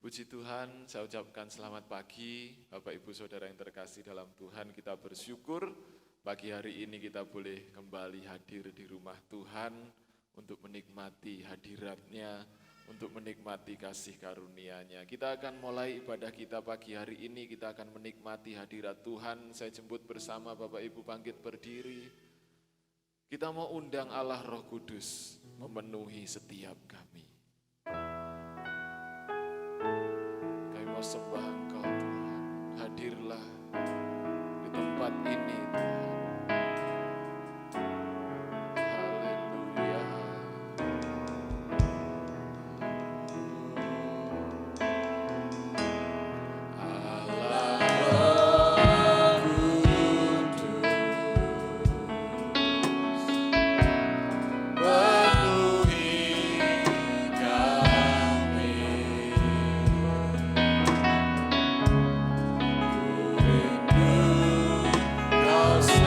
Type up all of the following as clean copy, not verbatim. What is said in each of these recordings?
Puji Tuhan, saya ucapkan selamat pagi, Bapak Ibu Saudara yang terkasih dalam Tuhan. Kita bersyukur pagi hari ini kita boleh kembali hadir di rumah Tuhan untuk menikmati hadirat-Nya, untuk menikmati kasih karunia-Nya. Kita akan mulai ibadah kita pagi hari ini, kita akan menikmati hadirat Tuhan. Saya jemput bersama Bapak Ibu bangkit berdiri. Kita mau undang Allah Roh Kudus memenuhi setiap kami. Mau sembah Engkau Tuhan, hadirlah di tempat ini Tuhan. Haleluya. Allah Roh Kudus, penuhi kami. Kau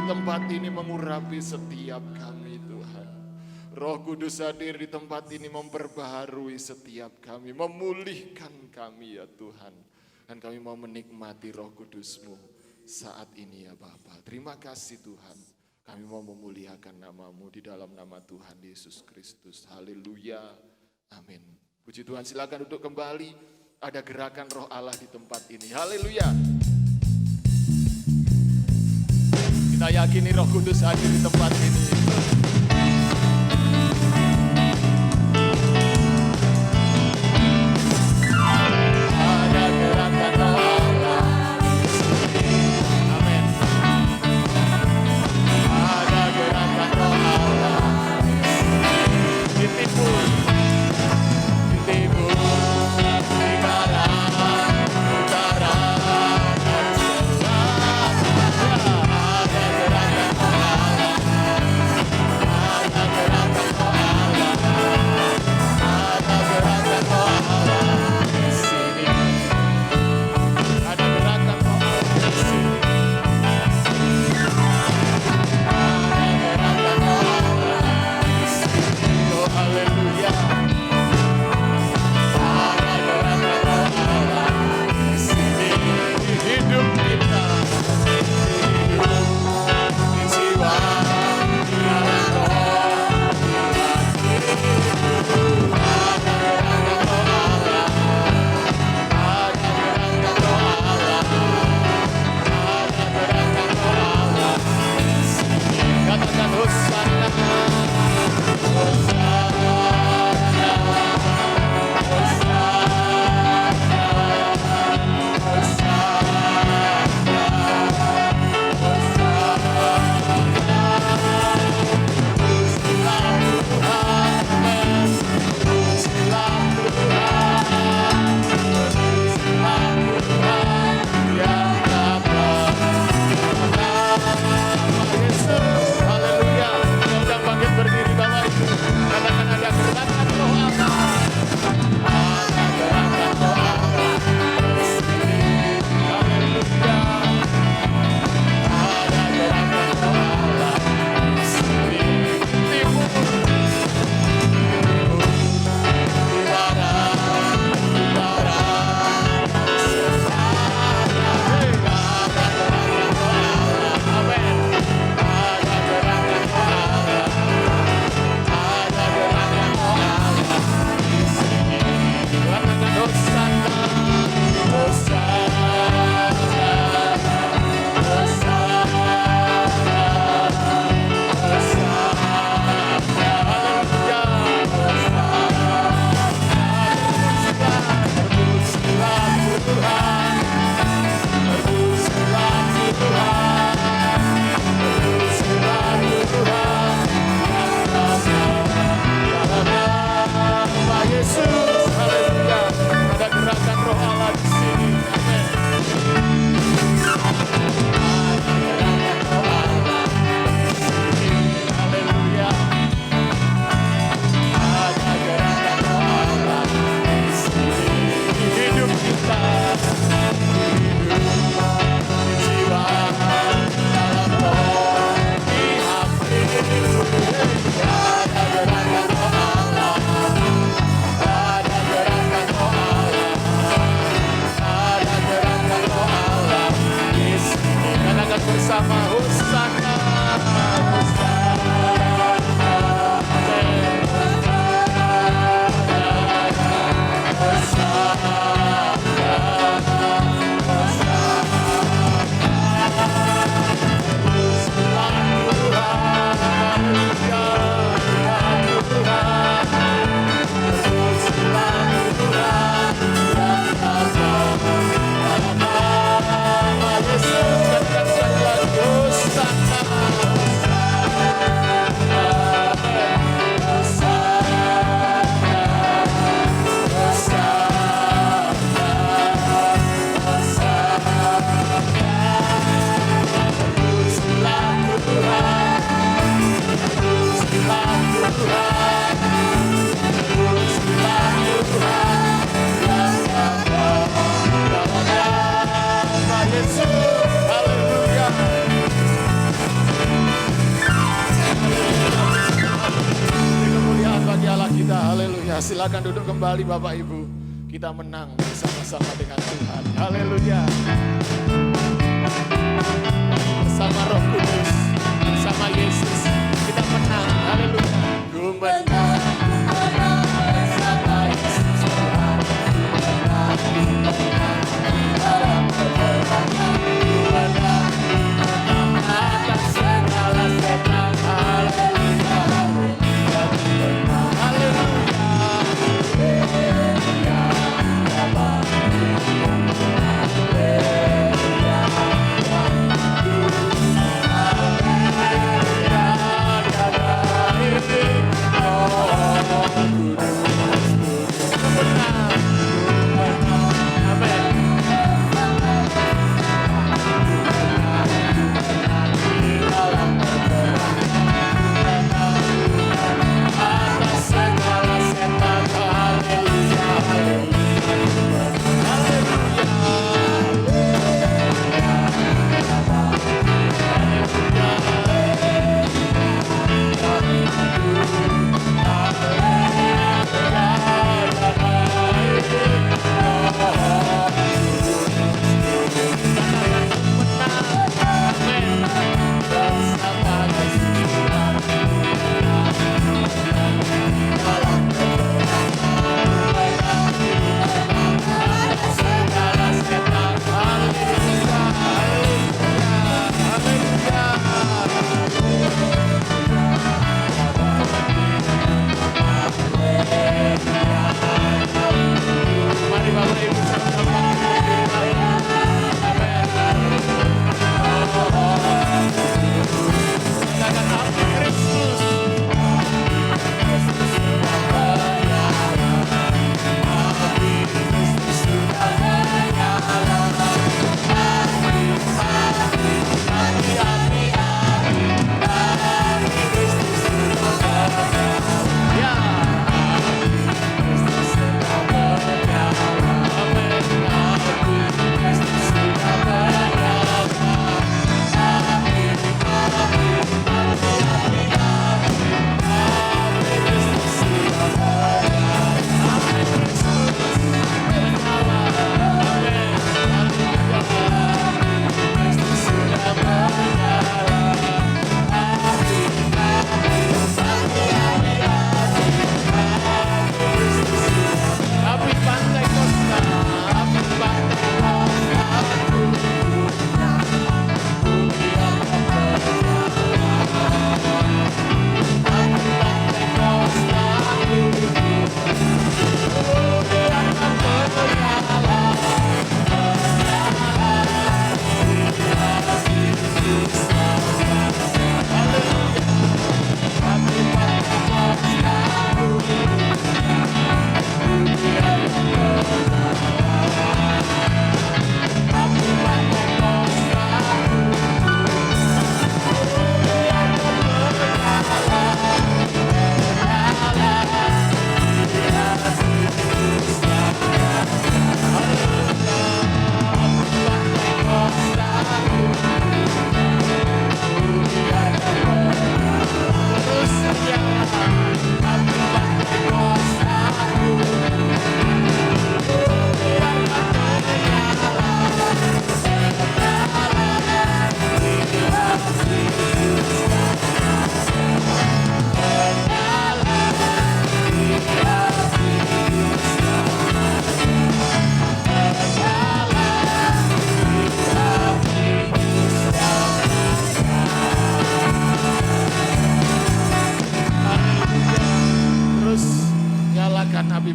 tempat ini mengurapi setiap kami Tuhan. Roh Kudus hadir di tempat ini memperbaharui setiap kami, memulihkan kami ya Tuhan. Dan kami mau menikmati Roh Kudus-Mu saat ini ya Bapa. Terima kasih Tuhan. Kami mau memuliakan nama-Mu di dalam nama Tuhan Yesus Kristus. Haleluya. Amin. Puji Tuhan, silakan duduk kembali. Ada gerakan Roh Allah di tempat ini. Haleluya. Kita yakini Roh Kudus hadir di tempat ini. Ada gerakan Roh Allah. Amin. Ada gerakan Roh Allah. Ditipu. Ditipu. Di barat, utara, dan selatan. Ada gerakan Roh Allah. Haleluya, silakan duduk kembali Bapak Ibu. Kita menang bersama-sama dengan Tuhan. Haleluya. Bersama Roh Kudus, bersama Yesus, kita menang. Haleluya. Ku menang bersama Yesus Tuhan. Ku menang dalam peperangan. Ku menang atas segala setan. Haleluya.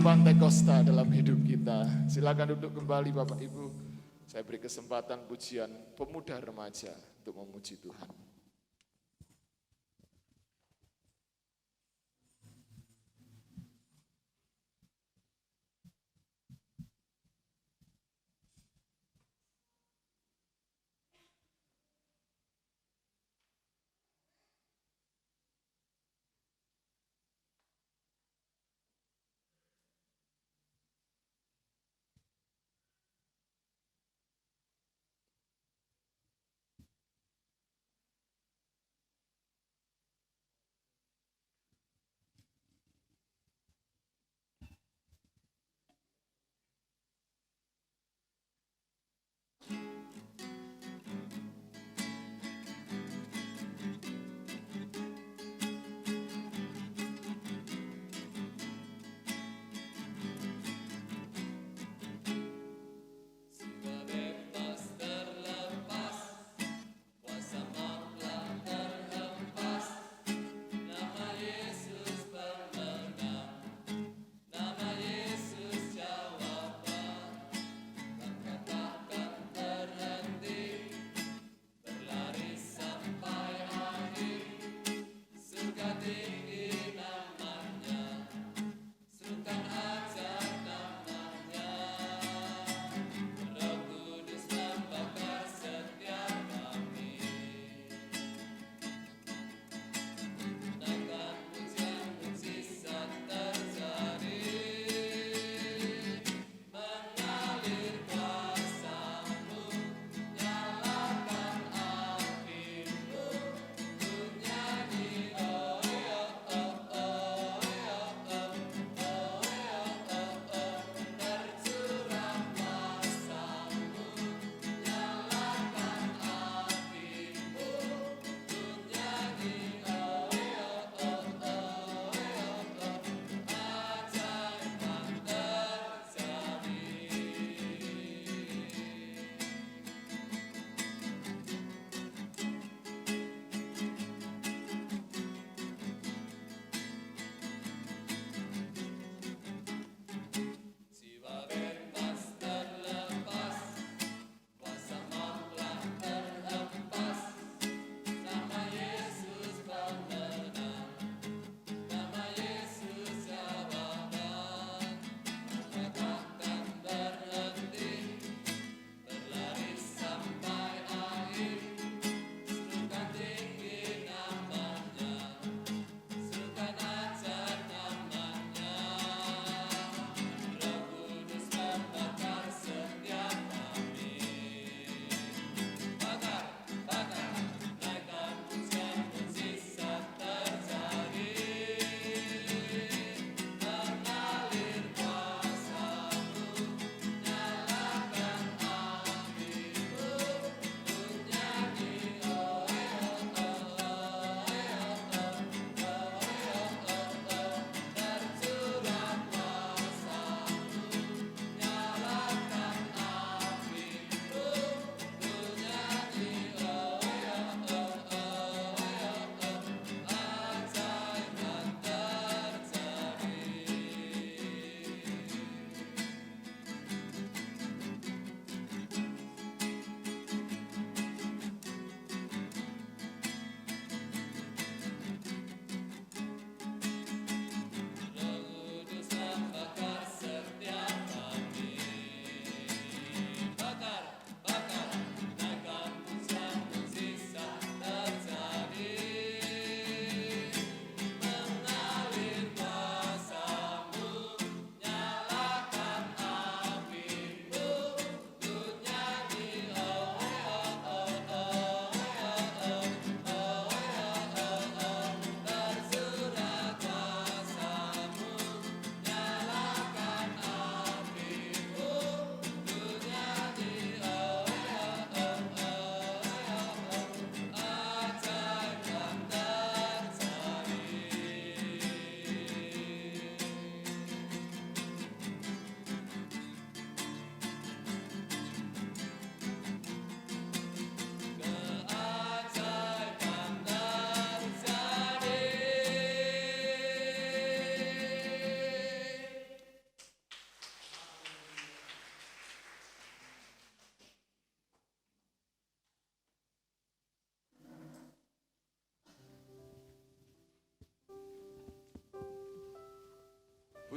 Pantekosta dalam hidup kita. Silakan duduk kembali Bapak Ibu. Saya beri kesempatan pujian pemuda remaja untuk memuji Tuhan.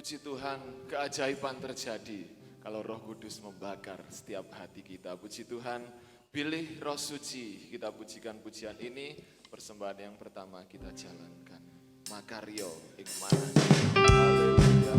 Puji Tuhan, keajaiban terjadi kalau Roh Kudus membakar setiap hati kita. Puji Tuhan, pilih Roh Suci. Kita pujikan pujian ini, persembahan yang pertama kita jalankan. Makario Ikmana. Haleluya.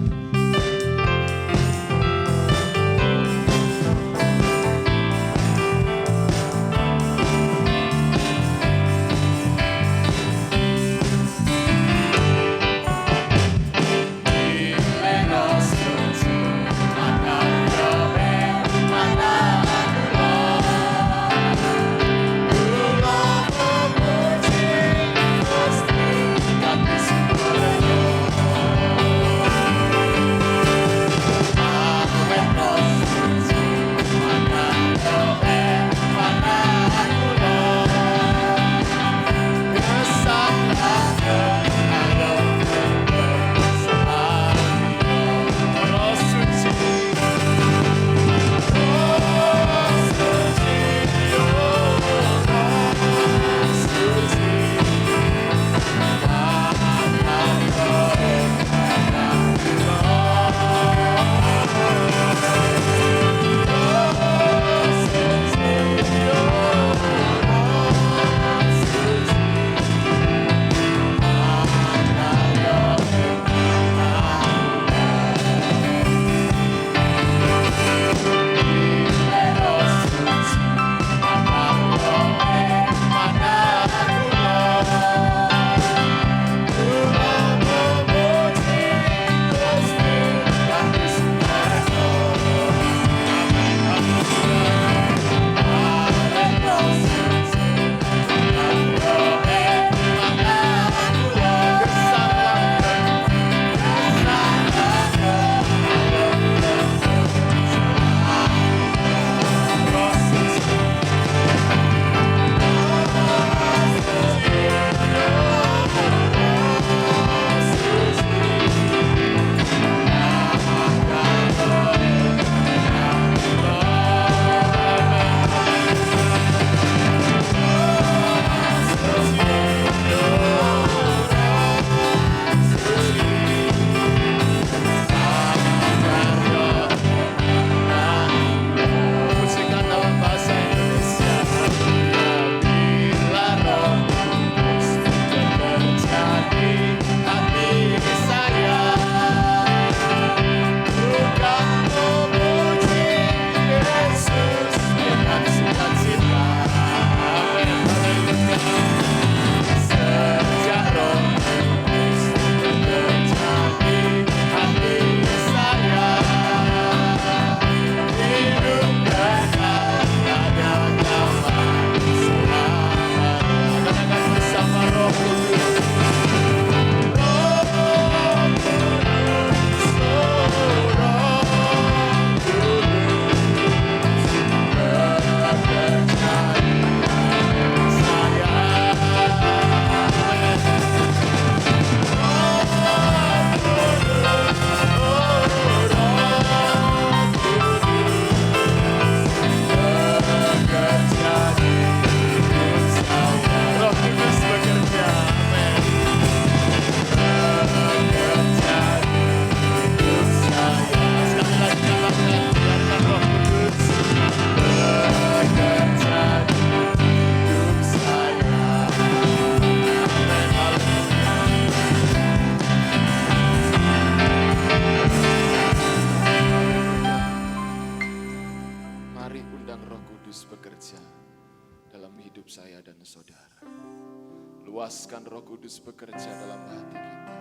Luaskan Roh Kudus bekerja dalam hati kita.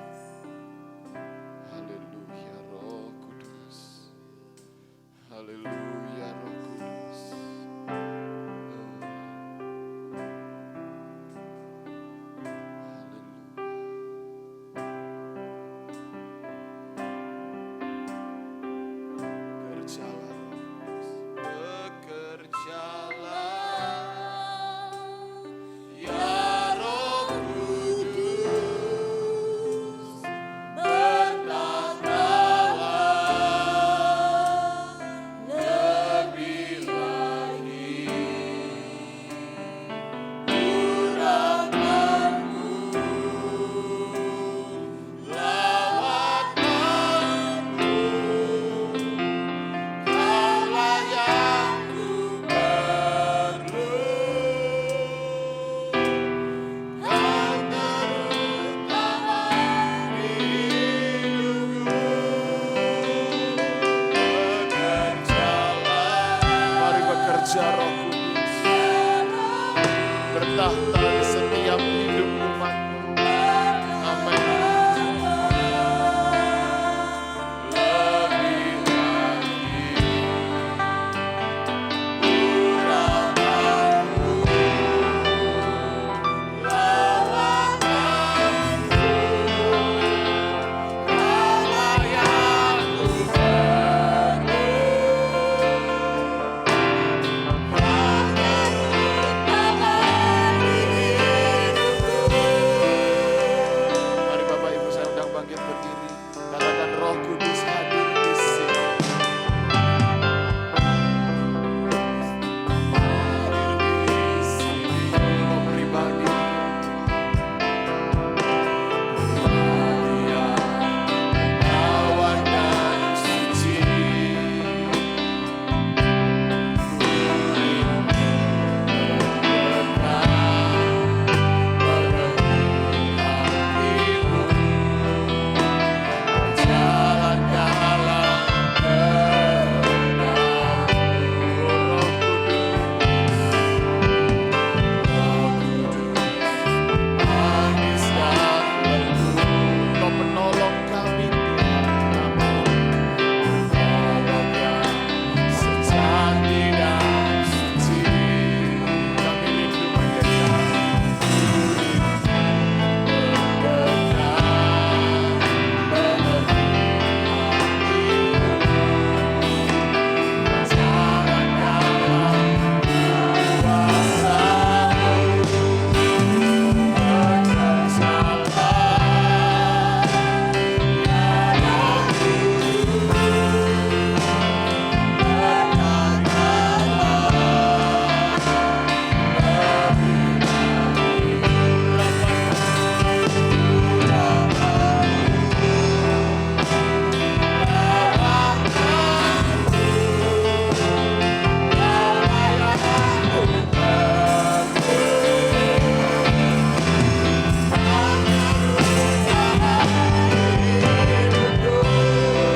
Haleluya Roh Kudus. Haleluya Roh Kudus. Bekerjalah ya Roh Kudus. sejahtera di setiap hidup umat-Mu. Amin. Mari Bapak Ibu saya undang bangkit berdiri. Katakan Roh Kudus hadir di sini. Hadir di sini. Roh pribadi. Dia awan dan suci. Jalan dalam manis dan lembut. Kau penolong kami Tuhan. Penolong yang sejati dan suci. Kami rindu mendekat.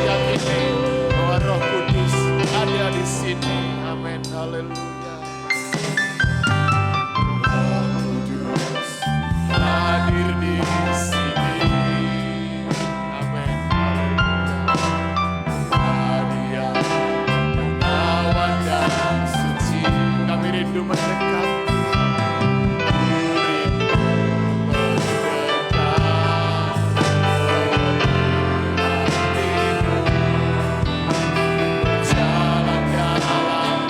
Yakini bahwa Roh Kudus ada di sini. Amin. Haleluya. Roh Kudus hadir di sini. Amin. Haleluya. Dia awan dan suci. Kami rindu mendekat. Jalan dalam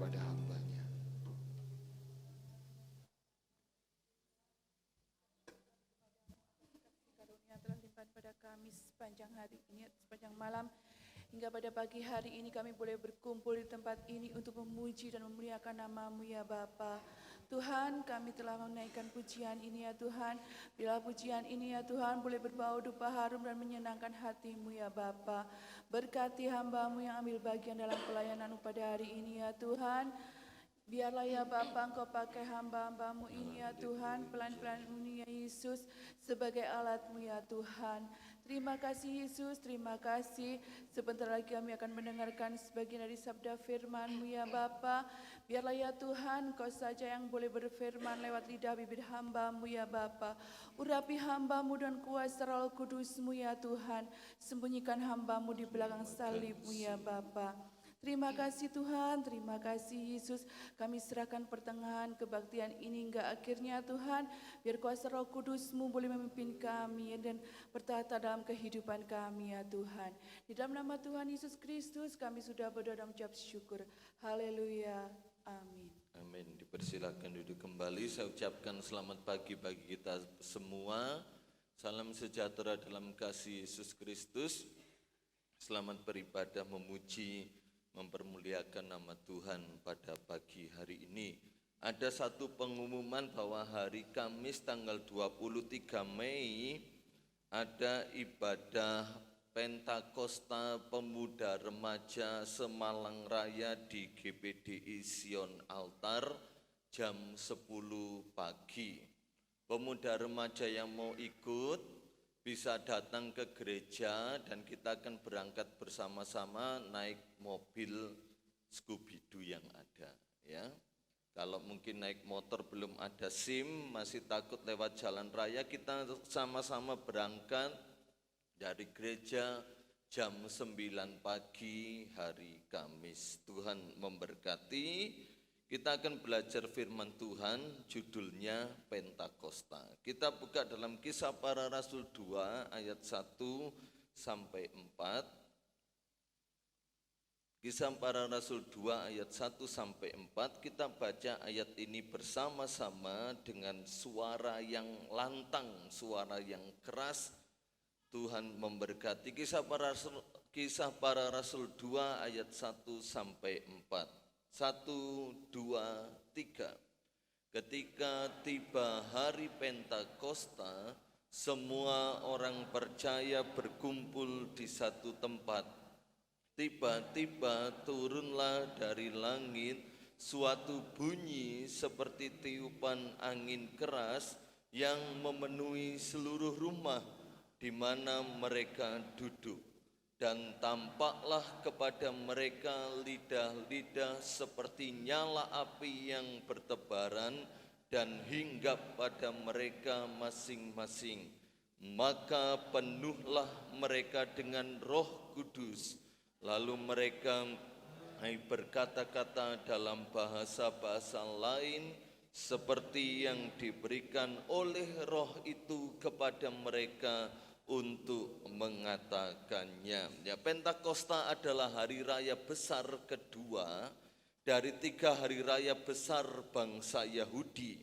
kepada hamba-Nya. Karunia telah limpah pada kami sepanjang hari ini, sepanjang malam, hingga pada pagi hari ini kami boleh berkumpul di tempat ini untuk memuji dan memuliakan nama-Mu ya Bapa. Tuhan, kami telah menaikkan pujian ini ya Tuhan. Bila pujian ini ya Tuhan boleh berbau dupa harum dan menyenangkan hati-Mu ya Bapa. Berkati hamba-Mu yang ambil bagian dalam pelayanan-Mu pada hari ini ya Tuhan. Biarlah ya Bapa Engkau pakai hamba-hamba-Mu ini ya Tuhan, pelayan-pelayan-Mu ya Yesus sebagai alat-Mu ya Tuhan. Terima kasih Yesus, terima kasih. Sebentar lagi kami akan mendengarkan sebagian dari sabda firman-Mu ya Bapa. Biarlah ya Tuhan Engkau saja yang boleh berfirman lewat lidah bibir hamba-Mu ya Bapa. Urapi hamba-Mu dan kuasa Roh Kudus-Mu ya Tuhan. Sembunyikan hamba-Mu di belakang salib-Mu ya Bapa. Terima kasih Tuhan, terima kasih Yesus. Kami serahkan pertengahan kebaktian ini hingga akhirnya Tuhan. Biar kuasa Roh Kudus-Mu boleh memimpin kami dan bertata dalam kehidupan kami ya Tuhan. Di dalam nama Tuhan Yesus Kristus kami sudah berdoa dan mengucap syukur. Haleluya, amin. Amin. Dipersilakan duduk kembali. Saya ucapkan selamat pagi bagi kita semua. Salam sejahtera dalam kasih Yesus Kristus. Selamat beribadah, memuji, mempermuliakan nama Tuhan pada pagi hari ini. Ada satu pengumuman bahwa hari Kamis tanggal 23 Mei ada ibadah Pentakosta Pemuda Remaja Semalang Raya di GPDI Sion Altar jam 10 pagi. Pemuda remaja yang mau ikut bisa datang ke gereja dan kita akan berangkat bersama-sama naik mobil Scooby-Doo yang ada ya. Kalau mungkin naik motor belum ada SIM, masih takut lewat jalan raya, kita sama-sama berangkat dari gereja jam 9 pagi hari Kamis. Tuhan memberkati. Kita akan belajar firman Tuhan, judulnya Pentakosta. Kita buka dalam Kisah Para Rasul 2 ayat 1 sampai 4. Kisah Para Rasul 2 ayat 1 sampai 4. Kita baca ayat ini bersama-sama dengan suara yang lantang, suara yang keras. Tuhan memberkati. Kisah Para Rasul 2 ayat 1 sampai 4. 1, 2, 3. Ketika tiba hari Pentakosta, semua orang percaya berkumpul di satu tempat. Tiba-tiba turunlah dari langit suatu bunyi seperti tiupan angin keras yang memenuhi seluruh rumah di mana mereka duduk. Dan tampaklah kepada mereka lidah-lidah seperti nyala api yang bertebaran dan hinggap pada mereka masing-masing. Maka penuhlah mereka dengan Roh Kudus. Lalu mereka berkata-kata dalam bahasa-bahasa lain seperti yang diberikan oleh Roh itu kepada mereka untuk mengatakannya. Ya, Pentakosta adalah hari raya besar kedua dari 3 hari raya besar bangsa Yahudi.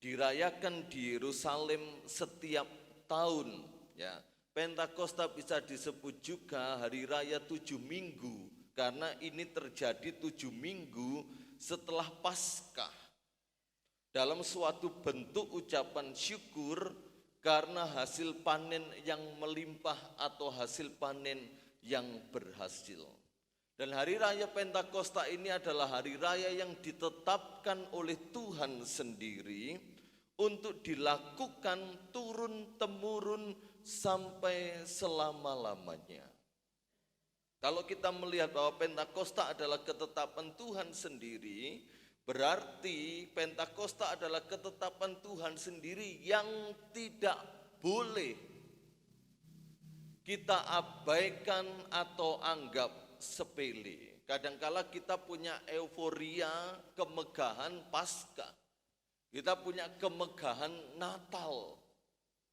Dirayakan di Yerusalem setiap tahun. Ya, Pentakosta bisa disebut juga hari raya 7 minggu karena ini terjadi 7 minggu setelah Paskah. Dalam suatu bentuk ucapan syukur karena hasil panen yang melimpah atau hasil panen yang berhasil. Dan hari raya Pentakosta ini adalah hari raya yang ditetapkan oleh Tuhan sendiri untuk dilakukan turun-temurun sampai selama-lamanya. Kalau kita melihat bahwa Pentakosta adalah ketetapan Tuhan sendiri, berarti Pentakosta adalah ketetapan Tuhan sendiri yang tidak boleh kita abaikan atau anggap sepele. Kadangkala kita punya euforia kemegahan Paskah, kita punya kemegahan Natal,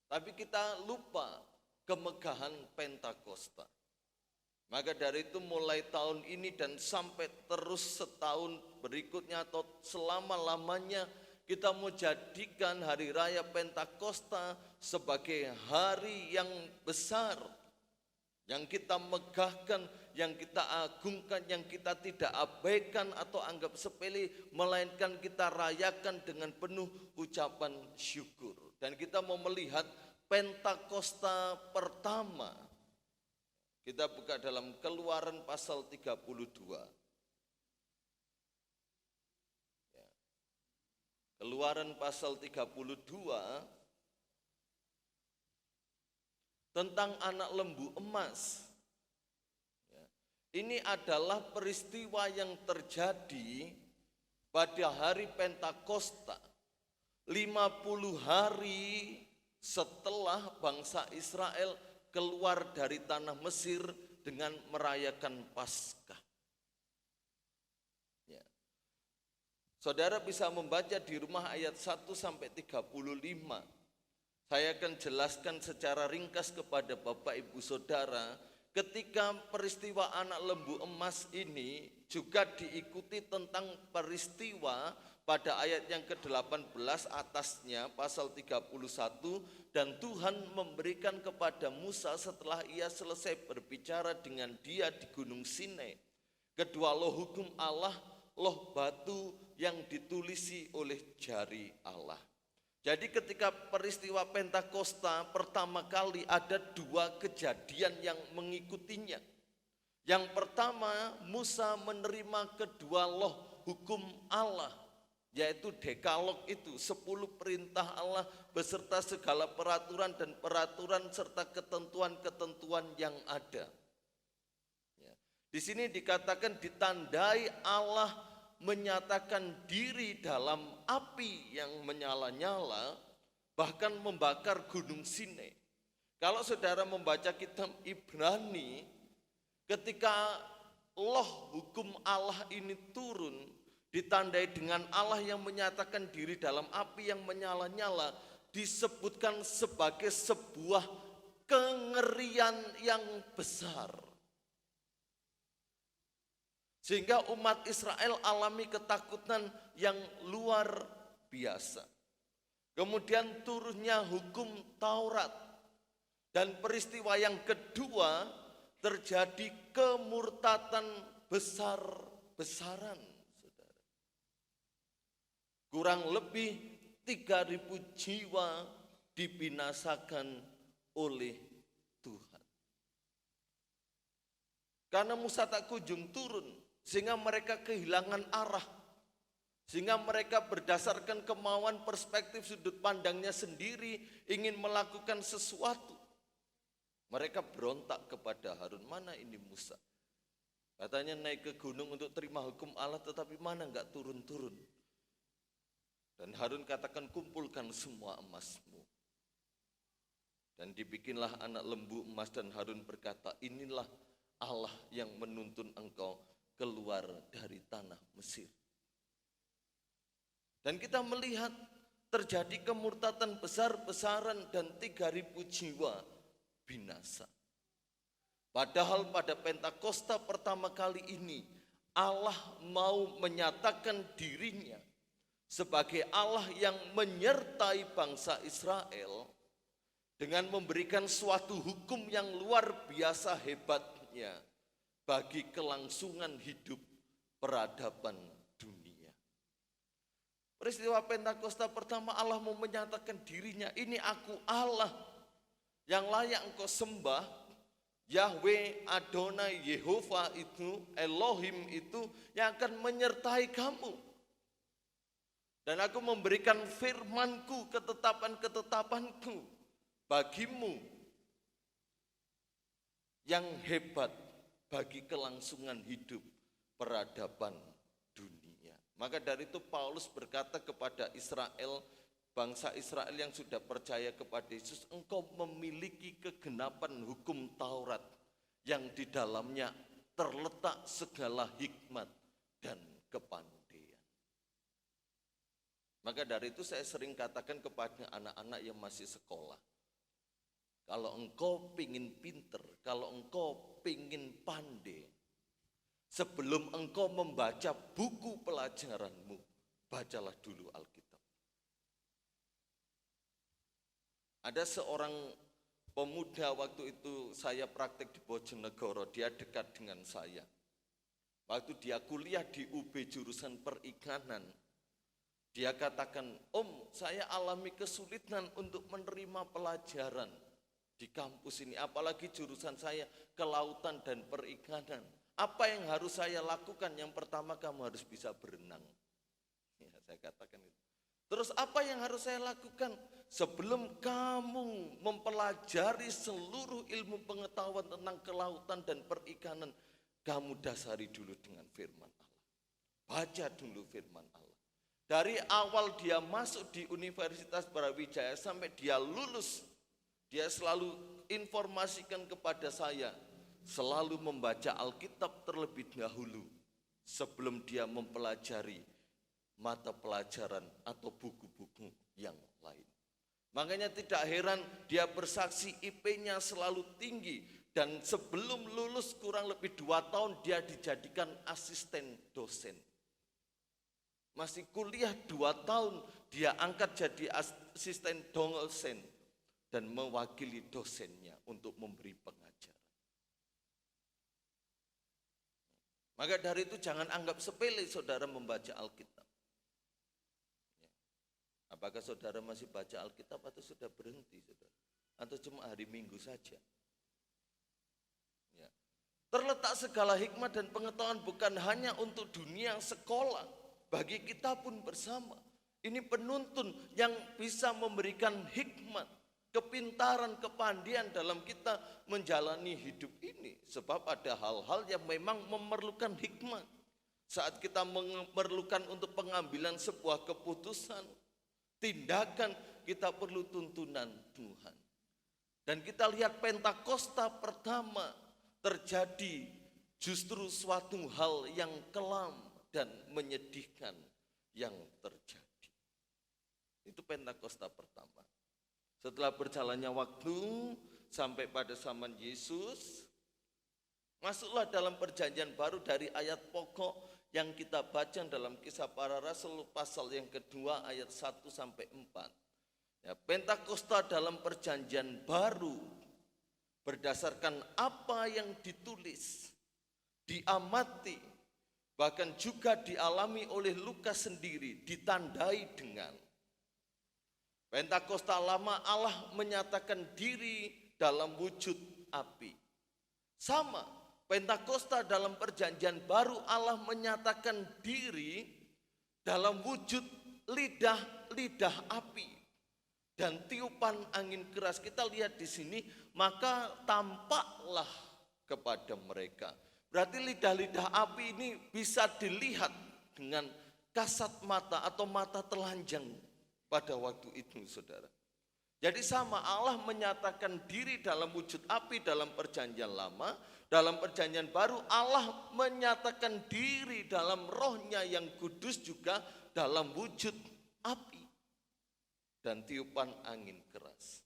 tapi kita lupa kemegahan Pentakosta. Maka dari itu mulai tahun ini dan sampai terus setahun berikutnya atau selama-lamanya kita mau jadikan hari raya Pentakosta sebagai hari yang besar, yang kita megahkan, yang kita agungkan, yang kita tidak abaikan atau anggap sepele, melainkan kita rayakan dengan penuh ucapan syukur. Dan kita mau melihat Pentakosta pertama. Kita buka dalam Keluaran pasal 32. Keluaran pasal 32 tentang anak lembu emas. Ini adalah peristiwa yang terjadi pada hari Pentakosta, 50 hari setelah bangsa Israel keluar dari tanah Mesir dengan merayakan Paskah. Ya. Saudara bisa membaca di rumah ayat 1 sampai 35. Saya akan jelaskan secara ringkas kepada Bapak Ibu Saudara, ketika peristiwa anak lembu emas ini juga diikuti tentang peristiwa pada ayat yang ke-18 atasnya, pasal 31, dan Tuhan memberikan kepada Musa setelah ia selesai berbicara dengan dia di Gunung Sinai kedua loh hukum Allah, loh batu yang ditulisi oleh jari Allah. Jadi ketika peristiwa Pentakosta pertama kali ada dua kejadian yang mengikutinya. Yang pertama, Musa menerima kedua loh hukum Allah, yaitu Dekalog itu 10 perintah Allah beserta segala peraturan dan peraturan serta ketentuan-ketentuan yang ada. Ya. Di sini dikatakan ditandai Allah menyatakan diri dalam api yang menyala-nyala, bahkan membakar gunung Sinai. Kalau saudara membaca kitab Ibrani, ketika loh hukum Allah ini turun, ditandai dengan Allah yang menyatakan diri dalam api yang menyala-nyala, disebutkan sebagai sebuah kengerian yang besar. Sehingga umat Israel alami ketakutan yang luar biasa. Kemudian turunnya hukum Taurat. Dan peristiwa yang kedua, terjadi kemurtatan besar-besaran. Kurang lebih 3.000 jiwa dibinasakan oleh Tuhan. Karena Musa tak kunjung turun, sehingga mereka kehilangan arah. Sehingga mereka berdasarkan kemauan perspektif sudut pandangnya sendiri ingin melakukan sesuatu. Mereka berontak kepada Harun, mana ini Musa? Katanya naik ke gunung untuk terima hukum Allah, tetapi mana enggak turun-turun. Dan Harun katakan, kumpulkan semua emasmu. Dan dibikinlah anak lembu emas, dan Harun berkata, inilah Allah yang menuntun engkau keluar dari tanah Mesir. Dan kita melihat terjadi kemurtatan besar-besaran dan 3.000 jiwa binasa. Padahal pada Pentakosta pertama kali ini, Allah mau menyatakan dirinya sebagai Allah yang menyertai bangsa Israel dengan memberikan suatu hukum yang luar biasa hebatnya bagi kelangsungan hidup peradaban dunia. Peristiwa Pentakosta pertama, Allah mau menyatakan dirinya, ini aku Allah yang layak engkau sembah, Yahweh, Adonai, Yehova itu, Elohim itu yang akan menyertai kamu. Dan aku memberikan firmanku, ketetapan-ketetapanku bagimu yang hebat bagi kelangsungan hidup peradaban dunia. Maka dari itu Paulus berkata kepada Israel, bangsa Israel yang sudah percaya kepada Yesus, engkau memiliki kegenapan hukum Taurat yang di dalamnya terletak segala hikmat dan kepandaian. Maka dari itu saya sering katakan kepada anak-anak yang masih sekolah, Kalau engkau pingin pinter, kalau engkau pingin pandai, sebelum engkau membaca buku pelajaranmu, bacalah dulu Alkitab. Ada seorang pemuda waktu itu saya praktek di Bojonegoro, dia dekat dengan saya. Waktu dia kuliah di UB jurusan perikanan, dia katakan, "Om, saya alami kesulitan untuk menerima pelajaran di kampus ini, apalagi jurusan saya kelautan dan perikanan. Apa yang harus saya lakukan? Yang pertama, kamu harus bisa berenang." Ya, saya katakan itu. Terus apa yang harus saya lakukan? Sebelum kamu mempelajari seluruh ilmu pengetahuan tentang kelautan dan perikanan, kamu dasari dulu dengan firman Allah. Baca dulu firman Allah. Dari awal dia masuk di Universitas Brawijaya sampai dia lulus, dia selalu informasikan kepada saya, selalu membaca Alkitab terlebih dahulu sebelum dia mempelajari mata pelajaran atau buku-buku yang lain. Makanya tidak heran dia bersaksi IP-nya selalu tinggi, dan sebelum lulus kurang lebih 2 tahun dia dijadikan asisten dosen. Masih kuliah 2 tahun dia angkat jadi asisten dosen dan mewakili dosennya untuk memberi pengajaran. Maka dari itu jangan anggap sepele saudara membaca Alkitab. Apakah saudara masih baca Alkitab atau sudah berhenti, saudara? Atau cuma hari Minggu saja? Ya. Terletak segala hikmat dan pengetahuan bukan hanya untuk dunia sekolah, bagi kita pun bersama. Ini penuntun yang bisa memberikan hikmat, kepintaran, kepandian dalam kita menjalani hidup ini. Sebab ada hal-hal yang memang memerlukan hikmat. Saat kita memerlukan untuk pengambilan sebuah keputusan, tindakan, kita perlu tuntunan Tuhan. Dan kita lihat Pentakosta pertama terjadi justru suatu hal yang kelam dan menyedihkan yang terjadi. Itu Pentakosta pertama. Setelah berjalannya waktu sampai pada zaman Yesus, masuklah dalam perjanjian baru dari ayat pokok yang kita baca dalam Kisah Para Rasul pasal yang kedua ayat 1 sampai 4. Ya, Pentakosta dalam perjanjian baru berdasarkan apa yang ditulis, diamati, bahkan juga dialami oleh Lukas sendiri, ditandai dengan Pentakosta lama Allah menyatakan diri dalam wujud api. Sama, Pentakosta dalam perjanjian baru Allah menyatakan diri dalam wujud lidah api dan tiupan angin keras. Kita lihat di sini, maka tampaklah kepada mereka. Berarti lidah api ini bisa dilihat dengan kasat mata atau mata telanjang pada waktu itu, saudara. Jadi sama, Allah menyatakan diri dalam wujud api dalam perjanjian lama. Dalam perjanjian baru Allah menyatakan diri dalam rohnya yang kudus juga dalam wujud api dan tiupan angin keras.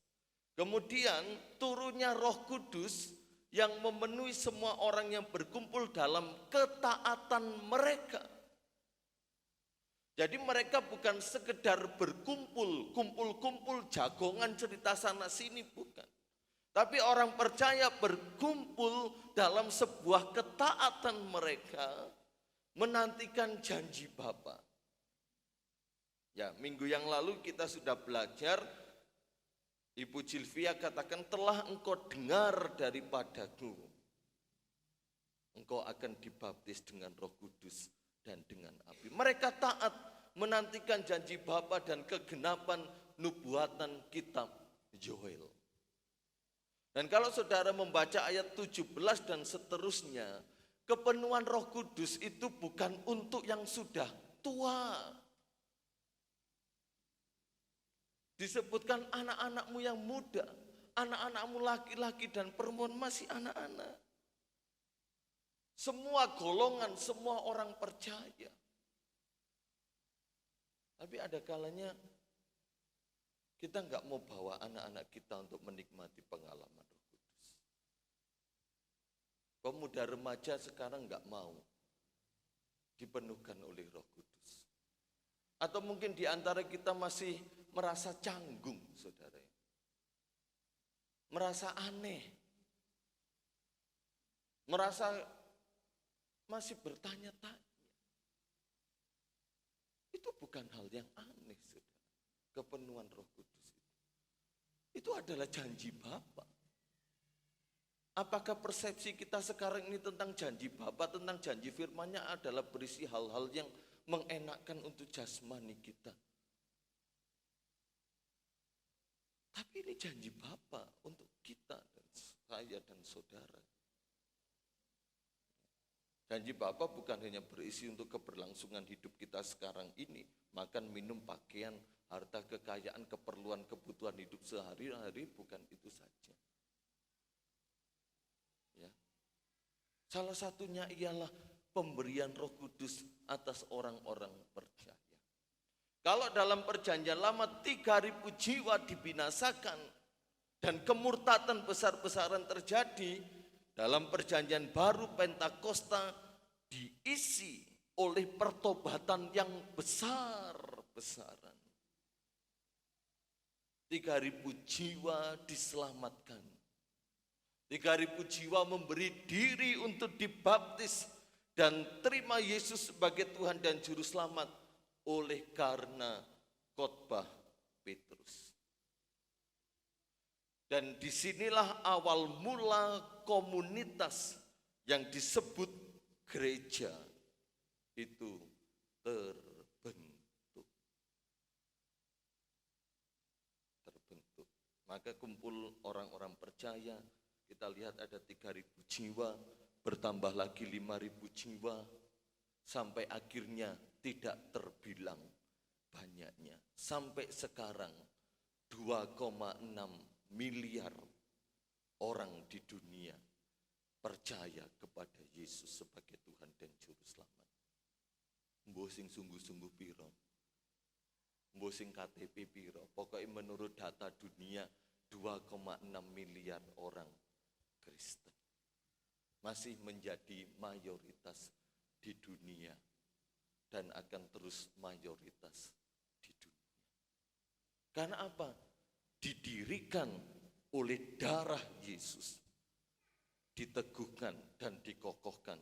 Kemudian turunnya Roh Kudus yang memenuhi semua orang yang berkumpul dalam ketaatan mereka. Jadi mereka bukan sekedar berkumpul, kumpul-kumpul jagongan cerita sana sini, bukan. Tapi orang percaya berkumpul dalam sebuah ketaatan mereka menantikan janji Bapa. Ya, minggu yang lalu kita sudah belajar, Ibu Silvia katakan, telah engkau dengar daripadaku, engkau akan dibaptis dengan Roh Kudus dan dengan api. Mereka taat menantikan janji Bapa dan kegenapan nubuatan kitab Yoel. Dan kalau saudara membaca ayat 17 dan seterusnya, kepenuhan Roh Kudus itu bukan untuk yang sudah tua. Disebutkan anak-anakmu yang muda, anak-anakmu laki-laki dan perempuan masih anak-anak. Semua golongan, semua orang percaya. Tapi ada kalanya Kita nggak mau bawa anak-anak kita untuk menikmati pengalaman Roh Kudus. Pemuda remaja sekarang nggak mau dipenuhkan oleh Roh Kudus. Atau mungkin di antara kita masih merasa canggung, saudara. Merasa aneh. Merasa masih bertanya-tanya. Itu bukan hal yang aneh, saudara. Kepenuhan Roh Kudus itu adalah janji Bapa. Apakah persepsi kita sekarang ini tentang janji Bapa, tentang janji firman-Nya adalah berisi hal-hal yang mengenakkan untuk jasmani kita? Tapi ini janji Bapa untuk kita dan saya dan saudara. Janji Bapa bukan hanya berisi untuk keberlangsungan hidup kita sekarang ini, makan, minum, pakaian, harta, kekayaan, keperluan, kebutuhan hidup sehari-hari, bukan itu saja. Ya. Salah satunya ialah pemberian Roh Kudus atas orang-orang percaya. Kalau dalam perjanjian lama 3.000 jiwa dibinasakan dan kemurtatan besar-besaran terjadi, dalam perjanjian baru Pentakosta diisi oleh pertobatan yang besar-besaran. 3.000 jiwa diselamatkan. 3.000 jiwa memberi diri untuk dibaptis dan terima Yesus sebagai Tuhan dan Juru Selamat oleh karena khotbah Petrus. Dan disinilah awal mula komunitas yang disebut gereja itu terbentuk. Maka kumpul orang-orang percaya, kita lihat ada 3.000 jiwa, bertambah lagi 5.000 jiwa, sampai akhirnya tidak terbilang banyaknya. Sampai sekarang 2,6 miliar orang di dunia percaya kepada Yesus sebagai Tuhan dan Juru Selamat. Mbuh sing sungguh-sungguh piro, mbuh sing KTP piro, pokoknya menurut data dunia 2,6 miliar orang Kristen masih menjadi mayoritas di dunia dan akan terus mayoritas di dunia. Karena apa? Didirikan oleh darah Yesus, diteguhkan dan dikokohkan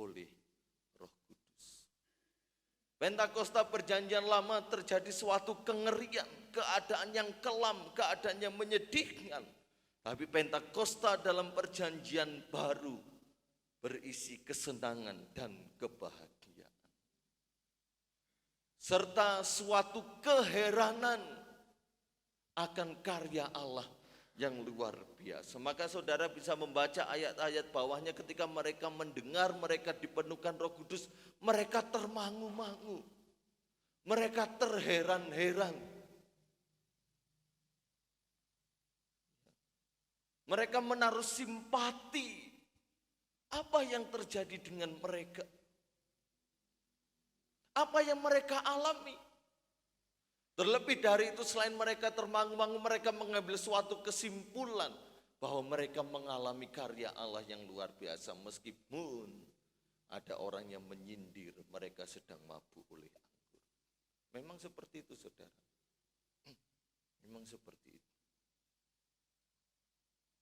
oleh Roh Kudus. Pentakosta perjanjian lama terjadi suatu kengerian, keadaan yang kelam, keadaan yang menyedihkan. Tapi Pentakosta dalam perjanjian baru berisi kesenangan dan kebahagiaan. Serta suatu keheranan akan karya Allah yang luar biasa. Maka saudara bisa membaca ayat-ayat bawahnya ketika mereka mendengar mereka dipenuhkan Roh Kudus, mereka termangu-mangu. Mereka terheran-heran. Mereka menaruh simpati. Apa yang terjadi dengan mereka? Apa yang mereka alami? Terlebih dari itu, selain mereka termangu-mangu, mereka mengambil suatu kesimpulan bahwa mereka mengalami karya Allah yang luar biasa. Meskipun ada orang yang menyindir mereka sedang mabuk oleh anggur. Memang seperti itu, saudara. Memang seperti itu.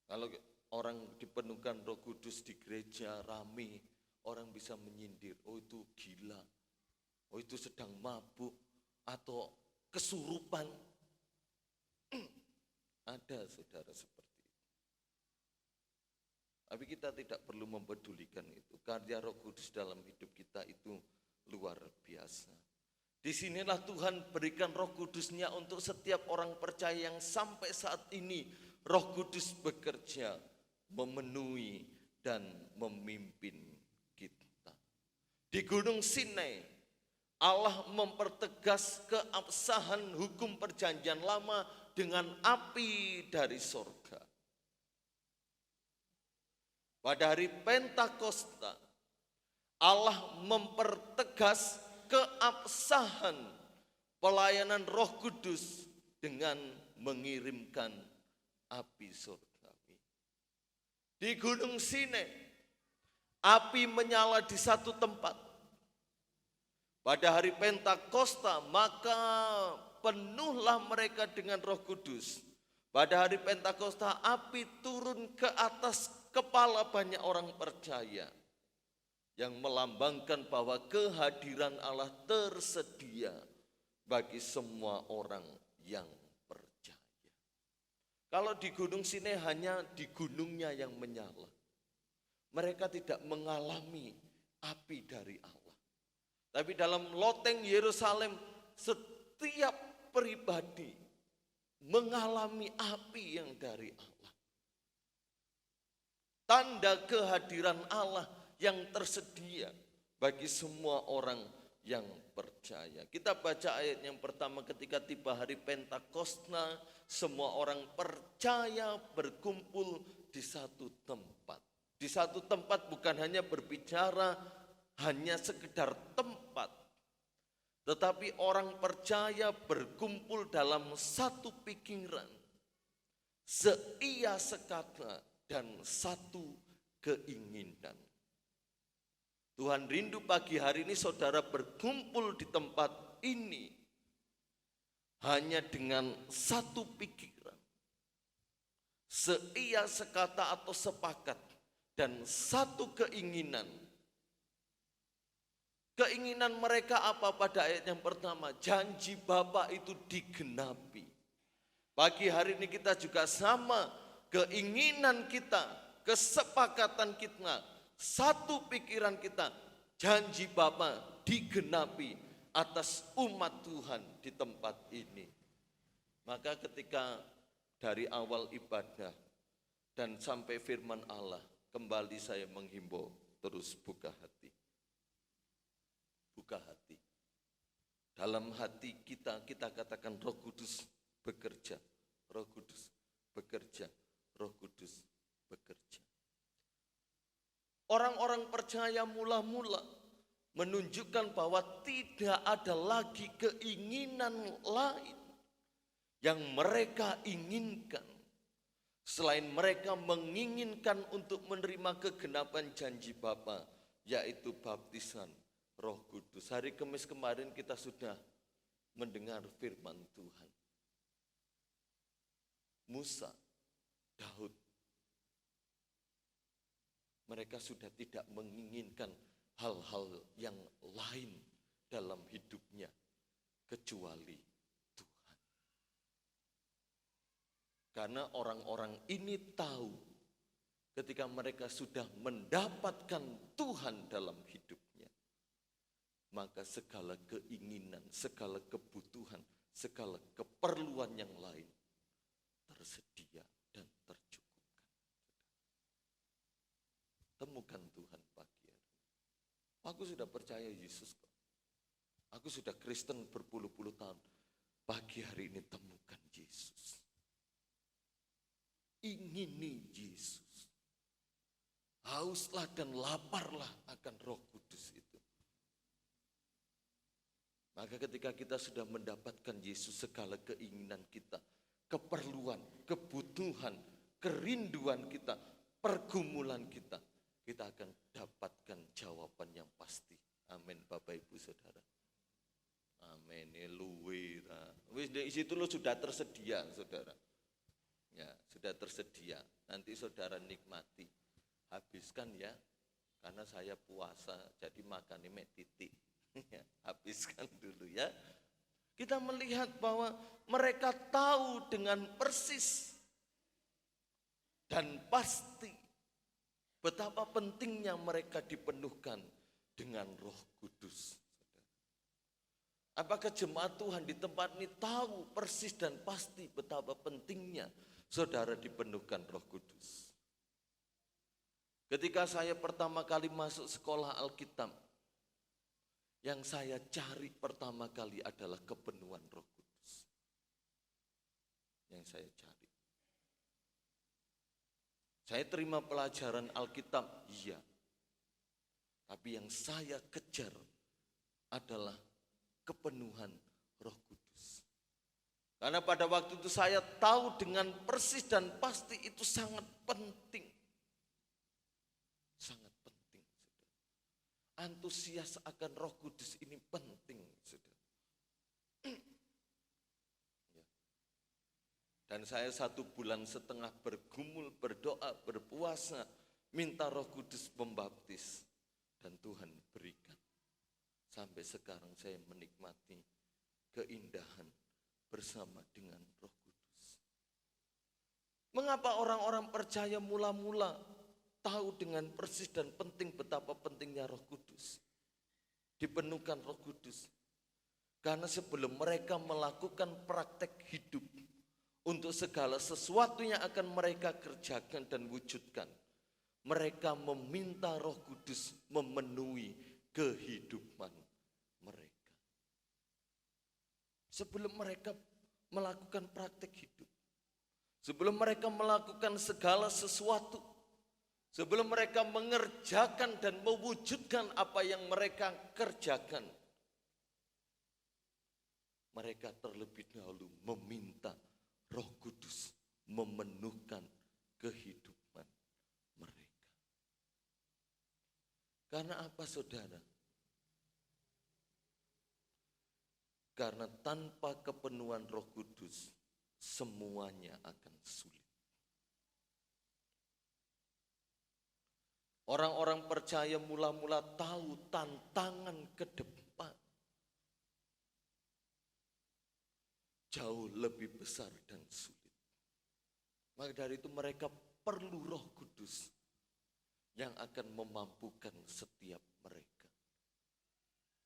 Kalau orang dipenuhkan Roh Kudus di gereja rame, orang bisa menyindir, oh itu gila, oh itu sedang mabuk, atau kesurupan. Ada saudara seperti itu. Tapi kita tidak perlu mempedulikan itu. Karya Roh Kudus dalam hidup kita itu luar biasa. Disinilah Tuhan berikan Roh Kudus-Nya untuk setiap orang percaya yang sampai saat ini Roh Kudus bekerja, memenuhi dan memimpin kita. Di Gunung Sinai, Allah mempertegas keabsahan hukum perjanjian lama dengan api dari sorga. Pada hari Pentakosta, Allah mempertegas keabsahan pelayanan Roh Kudus dengan mengirimkan api surgawi. Di Gunung Sinai, api menyala di satu tempat. Pada hari Pentakosta, maka penuhlah mereka dengan Roh Kudus. Pada hari Pentakosta, api turun ke atas kepala banyak orang percaya, yang melambangkan bahwa kehadiran Allah tersedia bagi semua orang yang percaya. Kalau di Gunung Sinai hanya di gunungnya yang menyala. Mereka tidak mengalami api dari Allah. Tapi dalam loteng Yerusalem, setiap pribadi mengalami api yang dari Allah. Tanda kehadiran Allah yang tersedia bagi semua orang yang percaya. Kita baca ayat yang pertama, ketika tiba hari Pentakosta, semua orang percaya berkumpul di satu tempat. Di satu tempat bukan hanya berbicara, hanya sekedar tempat. Tetapi orang percaya berkumpul dalam satu pikiran, seia sekata dan satu keinginan. Tuhan rindu pagi hari ini saudara berkumpul di tempat ini hanya dengan satu pikiran, seia sekata atau sepakat, dan satu keinginan. Keinginan mereka apa pada ayat yang pertama? Janji Bapa itu digenapi. Pagi hari ini kita juga sama, keinginan kita, kesepakatan kita, satu pikiran kita, janji Bapa digenapi atas umat Tuhan di tempat ini. Maka ketika dari awal ibadah dan sampai firman Allah, kembali saya menghimbau terus buka hati. Buka hati. Dalam hati kita katakan Roh Kudus bekerja, Roh Kudus bekerja, Roh Kudus bekerja. Orang-orang percaya mula-mula menunjukkan bahwa tidak ada lagi keinginan lain yang mereka inginkan selain mereka menginginkan untuk menerima kegenapan janji Bapa, yaitu baptisan Roh Kudus. Hari Kamis kemarin kita sudah mendengar firman Tuhan. Musa, Daud, mereka sudah tidak menginginkan hal-hal yang lain dalam hidupnya kecuali Tuhan. Karena orang-orang ini tahu ketika mereka sudah mendapatkan Tuhan dalam hidupnya, maka segala keinginan, segala kebutuhan, segala keperluan yang lain tersedia dan tercukupkan. Temukan Tuhan pagi hari. Aku sudah percaya Yesus kok. Aku sudah Kristen berpuluh-puluh tahun. Pagi hari ini temukan Yesus. Ingini Yesus. Hauslah dan laparlah akan Roh Kudus itu. Maka ketika kita sudah mendapatkan Yesus, segala keinginan kita, keperluan, kebutuhan, kerinduan kita, pergumulan kita, kita akan dapatkan jawaban yang pasti. Amin Bapak Ibu Saudara. Amin. Eluwira. Di situ lo sudah tersedia Saudara. Ya, sudah tersedia. Nanti Saudara nikmati. Habiskan ya. Karena saya puasa, jadi makan ini titik. Habiskan dulu ya. Kita melihat bahwa mereka tahu dengan persis dan pasti betapa pentingnya mereka dipenuhkan dengan Roh Kudus. Apakah jemaat Tuhan di tempat ini tahu persis dan pasti betapa pentingnya saudara dipenuhkan Roh Kudus? Ketika saya pertama kali masuk sekolah Alkitab, yang saya cari pertama kali adalah kepenuhan Roh Kudus. Yang saya cari. Saya terima pelajaran Alkitab, iya. Tapi yang saya kejar adalah kepenuhan Roh Kudus. Karena pada waktu itu saya tahu dengan persis dan pasti itu sangat penting. Sangat penting. Antusias akan Roh Kudus ini penting. Dan saya 1,5 bulan bergumul, berdoa, berpuasa, minta Roh Kudus membaptis. Dan Tuhan berikan. Sampai sekarang saya menikmati keindahan bersama dengan Roh Kudus. Mengapa orang-orang percaya mula-mula tahu dengan persis dan penting betapa pentingnya Roh Kudus? Dipenuhkan Roh Kudus. Karena sebelum mereka melakukan praktek hidup untuk segala sesuatu yang akan mereka kerjakan dan wujudkan, mereka meminta Roh Kudus memenuhi kehidupan mereka. Sebelum mereka melakukan praktek hidup, sebelum mereka melakukan segala sesuatu, sebelum mereka mengerjakan dan mewujudkan apa yang mereka kerjakan, mereka terlebih dahulu meminta Roh Kudus memenuhkan kehidupan mereka. Karena apa, saudara? Karena tanpa kepenuhan Roh Kudus, semuanya akan sulit. Orang-orang percaya mula-mula tahu tantangan ke depan jauh lebih besar dan sulit. Maka dari itu mereka perlu Roh Kudus yang akan memampukan setiap mereka.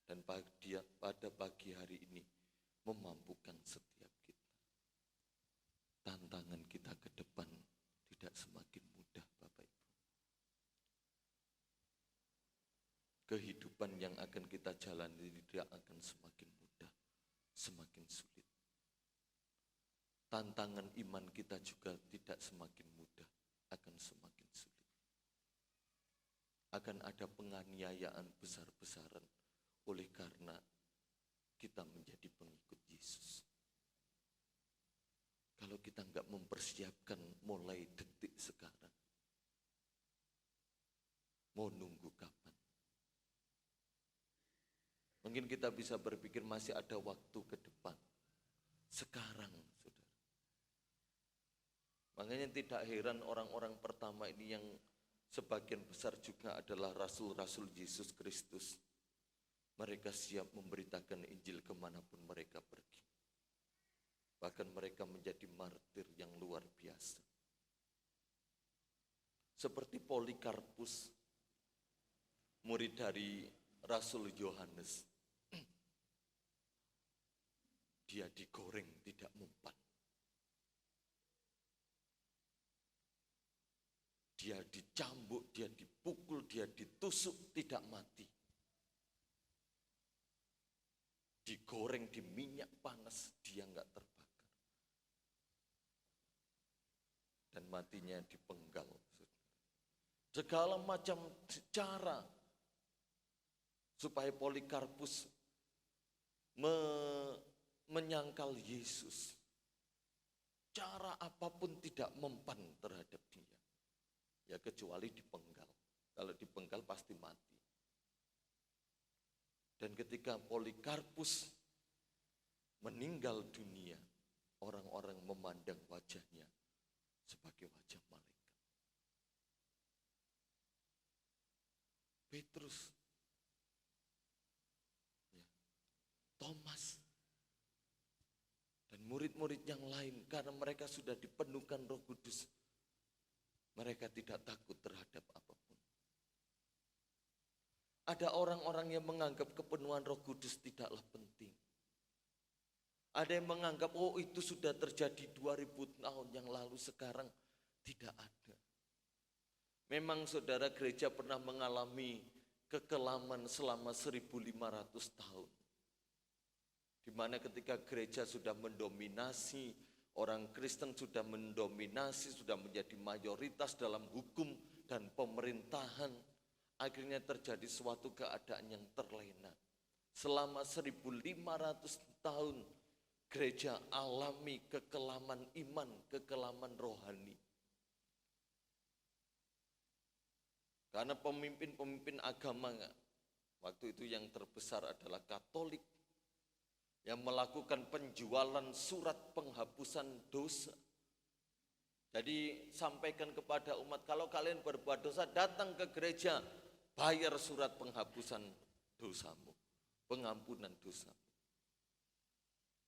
Dan pada pagi hari ini memampukan setiap kita. Tantangan kita ke depan tidak semakin mudah, Bapak Ibu. Kehidupan yang akan kita jalani tidak akan semakin mudah, semakin sulit. Tantangan iman kita juga tidak semakin mudah, akan semakin sulit. Akan ada penganiayaan besar-besaran oleh karena kita menjadi pengikut Yesus. Kalau kita enggak mempersiapkan mulai detik sekarang, mau nunggu kapan? Mungkin kita bisa berpikir masih ada waktu ke depan. Sekarang, saudara. Makanya tidak heran orang-orang pertama ini yang sebagian besar juga adalah rasul-rasul Yesus Kristus. Mereka siap memberitakan Injil kemanapun mereka pergi. Bahkan mereka menjadi martir yang luar biasa. Seperti Polikarpus, murid dari Rasul Yohanes. Dia digoreng tidak mempan. Dia dicambuk, dia dipukul, dia ditusuk, tidak mati. Digoreng di minyak panas, dia enggak terbakar. Dan matinya dipenggal. Segala macam cara supaya Polikarpus menyangkal Yesus. Cara apapun tidak mempan terhadap dia. Ya kecuali dipenggal. Kalau dipenggal pasti mati. Dan ketika Polikarpus meninggal dunia, orang-orang memandang wajahnya sebagai wajah malaikat. Petrus, Thomas, dan murid-murid yang lain karena mereka sudah dipenuhkan Roh Kudus, mereka tidak takut terhadap apapun. Ada orang-orang yang menganggap kepenuhan Roh Kudus tidaklah penting. Ada yang menganggap, oh itu sudah terjadi 2000 tahun yang lalu, sekarang tidak ada. Memang saudara, gereja pernah mengalami kekelaman selama 1500 tahun. Di mana ketika gereja sudah mendominasi, orang Kristen sudah mendominasi, sudah menjadi mayoritas dalam hukum dan pemerintahan, akhirnya terjadi suatu keadaan yang terlena. Selama 1500 tahun gereja alami kekelaman iman, kekelaman rohani. Karena pemimpin-pemimpin agama waktu itu yang terbesar adalah Katolik yang melakukan penjualan surat penghapusan dosa. Jadi sampaikan kepada umat, kalau kalian berbuat dosa, datang ke gereja, bayar surat penghapusan dosamu, pengampunan dosa.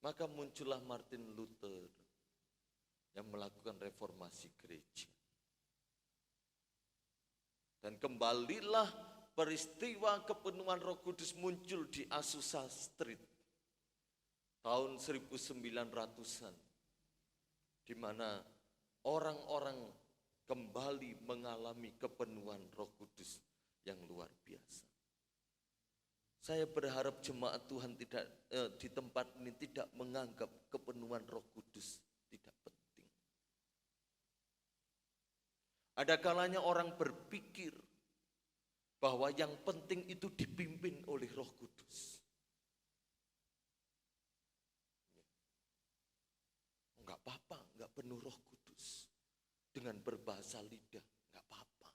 Maka muncullah Martin Luther yang melakukan reformasi gereja. Dan kembalilah peristiwa kepenuhan Roh Kudus muncul di Azusa Street tahun 1900-an, di mana orang-orang kembali mengalami kepenuhan Roh Kudus yang luar biasa. Saya berharap jemaat Tuhan di tempat ini tidak menganggap kepenuhan Roh Kudus tidak penting. Ada kalanya orang berpikir bahwa yang penting itu dipimpin oleh Roh Kudus. Enggak apa-apa, enggak penuh Roh Kudus. Dengan berbahasa lidah, enggak apa-apa.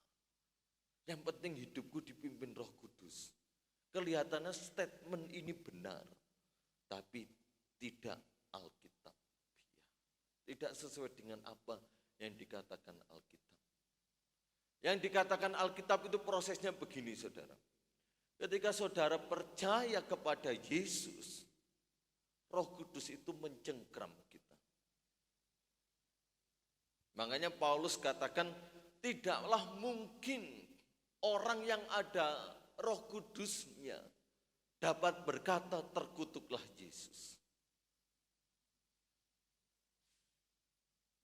Yang penting hidupku dipimpin Roh Kudus. Kelihatannya statement ini benar, tapi tidak alkitabiah. Tidak sesuai dengan apa yang dikatakan Alkitab. Yang dikatakan Alkitab itu prosesnya begini, saudara. Ketika saudara percaya kepada Yesus, Roh Kudus itu mencengkram kita. Makanya Paulus katakan, tidaklah mungkin orang yang ada Roh Kudusnya dapat berkata terkutuklah Yesus.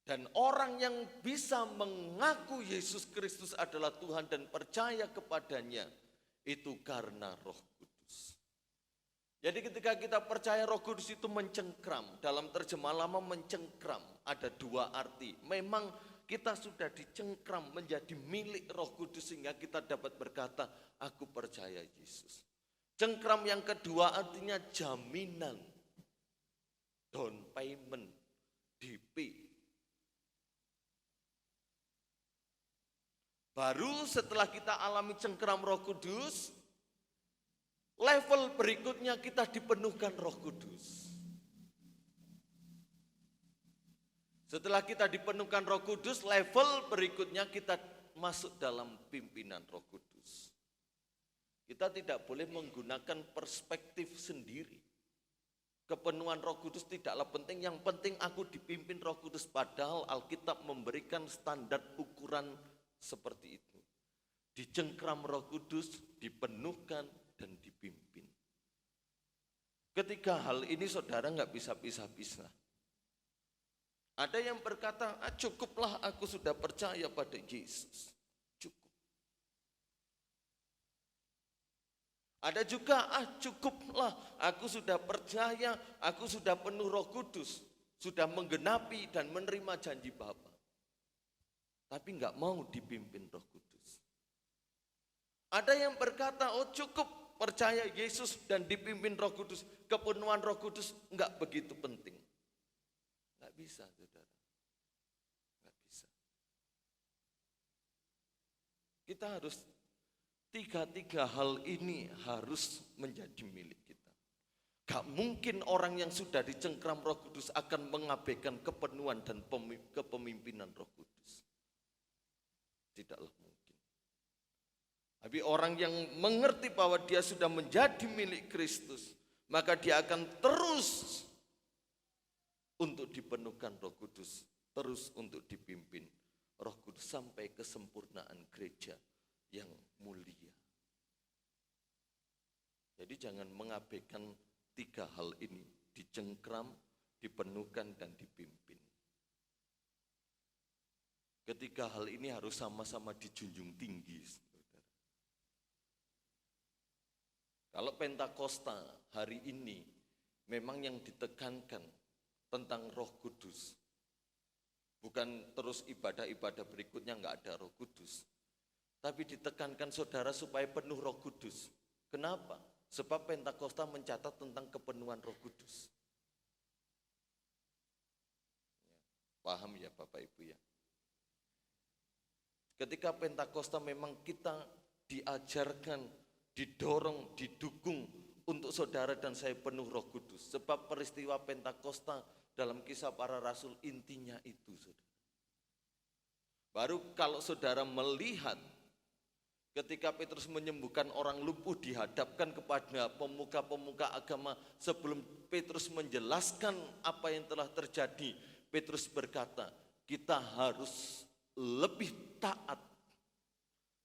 Dan orang yang bisa mengaku Yesus Kristus adalah Tuhan dan percaya kepadanya, itu karena Roh Kudus. Jadi ketika kita percaya Roh Kudus itu mencengkram, dalam terjemah lama mencengkram, ada dua arti. Memang kita sudah dicengkram menjadi milik Roh Kudus sehingga kita dapat berkata, aku percaya Yesus. Cengkram yang kedua artinya jaminan, down payment, DP. Baru setelah kita alami cengkram Roh Kudus, level berikutnya kita dipenuhkan Roh Kudus. Setelah kita dipenuhkan Roh Kudus, level berikutnya kita masuk dalam pimpinan Roh Kudus. Kita tidak boleh menggunakan perspektif sendiri. Kepenuhan Roh Kudus tidaklah penting, yang penting aku dipimpin Roh Kudus. Padahal Alkitab memberikan standar ukuran seperti itu. Dicengkram Roh Kudus, dipenuhkan dan dipimpin. Ketika hal ini saudara nggak bisa pisah-pisah. Ada yang berkata, cukuplah aku sudah percaya pada Yesus. Cukup. Ada juga, cukuplah aku sudah percaya, aku sudah penuh Roh Kudus. Sudah menggenapi dan menerima janji Bapa. Tapi enggak mau dipimpin Roh Kudus. Ada yang berkata, cukup percaya Yesus dan dipimpin Roh Kudus. Kepenuhan Roh Kudus enggak begitu penting. Enggak bisa, saudara. Enggak bisa. Kita harus tiga hal ini harus menjadi milik kita. Gak mungkin orang yang sudah dicengkram Roh Kudus akan mengabaikan kepenuhan dan kepemimpinan Roh Kudus. Tidaklah mungkin. Tapi orang yang mengerti bahwa dia sudah menjadi milik Kristus, maka dia akan terus untuk dipenuhkan Roh Kudus, terus untuk dipimpin Roh Kudus sampai kesempurnaan gereja yang mulia. Jadi jangan mengabaikan tiga hal ini, dicengkram, dipenuhkan, dan dipimpin. Ketiga hal ini harus sama-sama dijunjung tinggi. Saudara. Kalau Pentakosta hari ini memang yang ditekankan tentang Roh Kudus. Bukan terus ibadah-ibadah berikutnya enggak ada Roh Kudus. Tapi ditekankan saudara supaya penuh Roh Kudus. Kenapa? Sebab Pentakosta mencatat tentang kepenuhan Roh Kudus. Paham ya Bapak Ibu ya? Ketika Pentakosta memang kita diajarkan, didorong, didukung untuk saudara dan saya penuh Roh Kudus. Sebab peristiwa Pentakosta dalam Kisah Para Rasul intinya itu, saudara. Baru kalau saudara melihat ketika Petrus menyembuhkan orang lumpuh dihadapkan kepada pemuka-pemuka agama, sebelum Petrus menjelaskan apa yang telah terjadi, Petrus berkata, kita harus lebih taat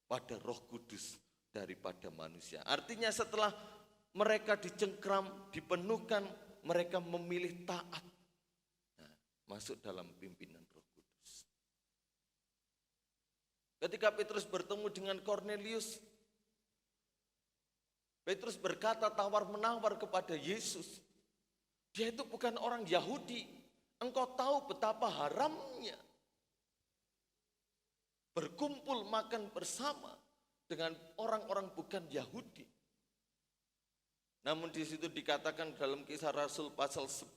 pada Roh Kudus daripada manusia. Artinya setelah mereka dicengkram, dipenuhkan, mereka memilih taat. Nah, masuk dalam pimpinan Roh Kudus. Ketika Petrus bertemu dengan Kornelius, Petrus berkata tawar-menawar kepada Yesus. Dia itu bukan orang Yahudi. Engkau tahu betapa haramnya berkumpul makan bersama dengan orang-orang bukan Yahudi. Namun di situ dikatakan dalam Kisah Rasul pasal 10,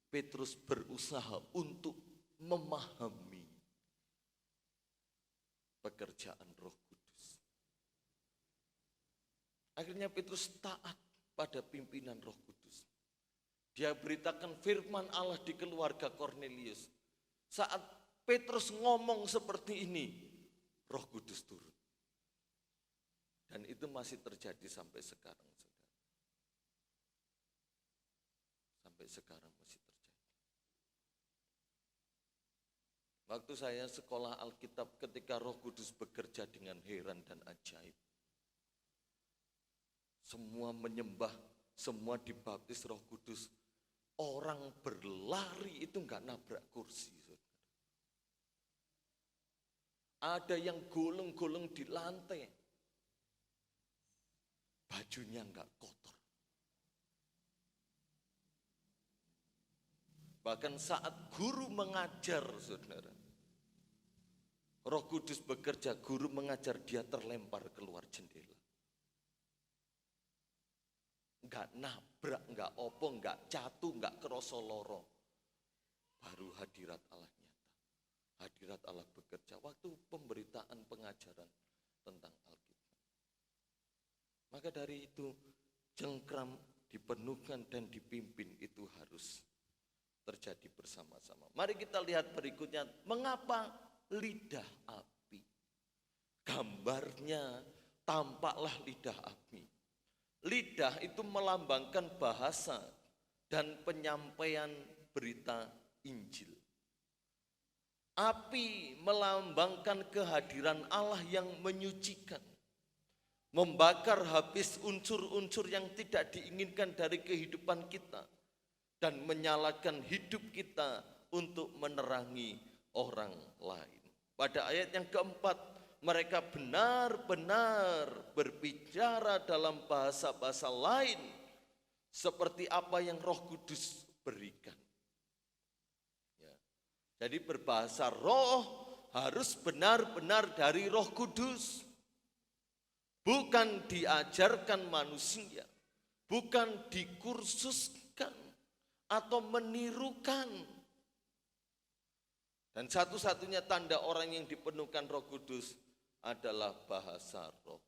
Petrus berusaha untuk memahami pekerjaan Roh Kudus. Akhirnya Petrus taat pada pimpinan Roh Kudus. Dia beritakan firman Allah di keluarga Kornelius. Saat Petrus ngomong seperti ini, Roh Kudus turun. Dan itu masih terjadi sampai sekarang, saudara. Sampai sekarang masih terjadi. Waktu saya sekolah Alkitab, ketika Roh Kudus bekerja dengan heran dan ajaib, semua menyembah, semua dibaptis Roh Kudus. Orang berlari itu enggak nabrak kursi, saudara. Ada yang golong-golong di lantai, bajunya enggak kotor. Bahkan saat guru mengajar, saudara, Roh Kudus bekerja, guru mengajar, dia terlempar keluar jendela. Enggak nabrak, enggak opo, enggak jatuh, enggak kerasa loro. Baru hadirat Allah nyata. Hadirat Allah bekerja waktu pemberitaan pengajaran tentang Alkitab. Maka dari itu cengkram, dipenuhkan dan dipimpin itu harus terjadi bersama-sama. Mari kita lihat berikutnya, mengapa lidah api? Gambarnya tampaklah lidah api. Lidah itu melambangkan bahasa dan penyampaian berita Injil. Api melambangkan kehadiran Allah yang menyucikan, membakar habis unsur-unsur yang tidak diinginkan dari kehidupan kita, dan menyalakan hidup kita untuk menerangi orang lain. Pada ayat yang keempat, mereka benar-benar berbicara dalam bahasa-bahasa lain, seperti apa yang Roh Kudus berikan. Jadi berbahasa roh harus benar-benar dari Roh Kudus. Bukan diajarkan manusia, bukan dikursuskan atau menirukan. Dan satu-satunya tanda orang yang dipenuhkan Roh Kudus adalah bahasa roh.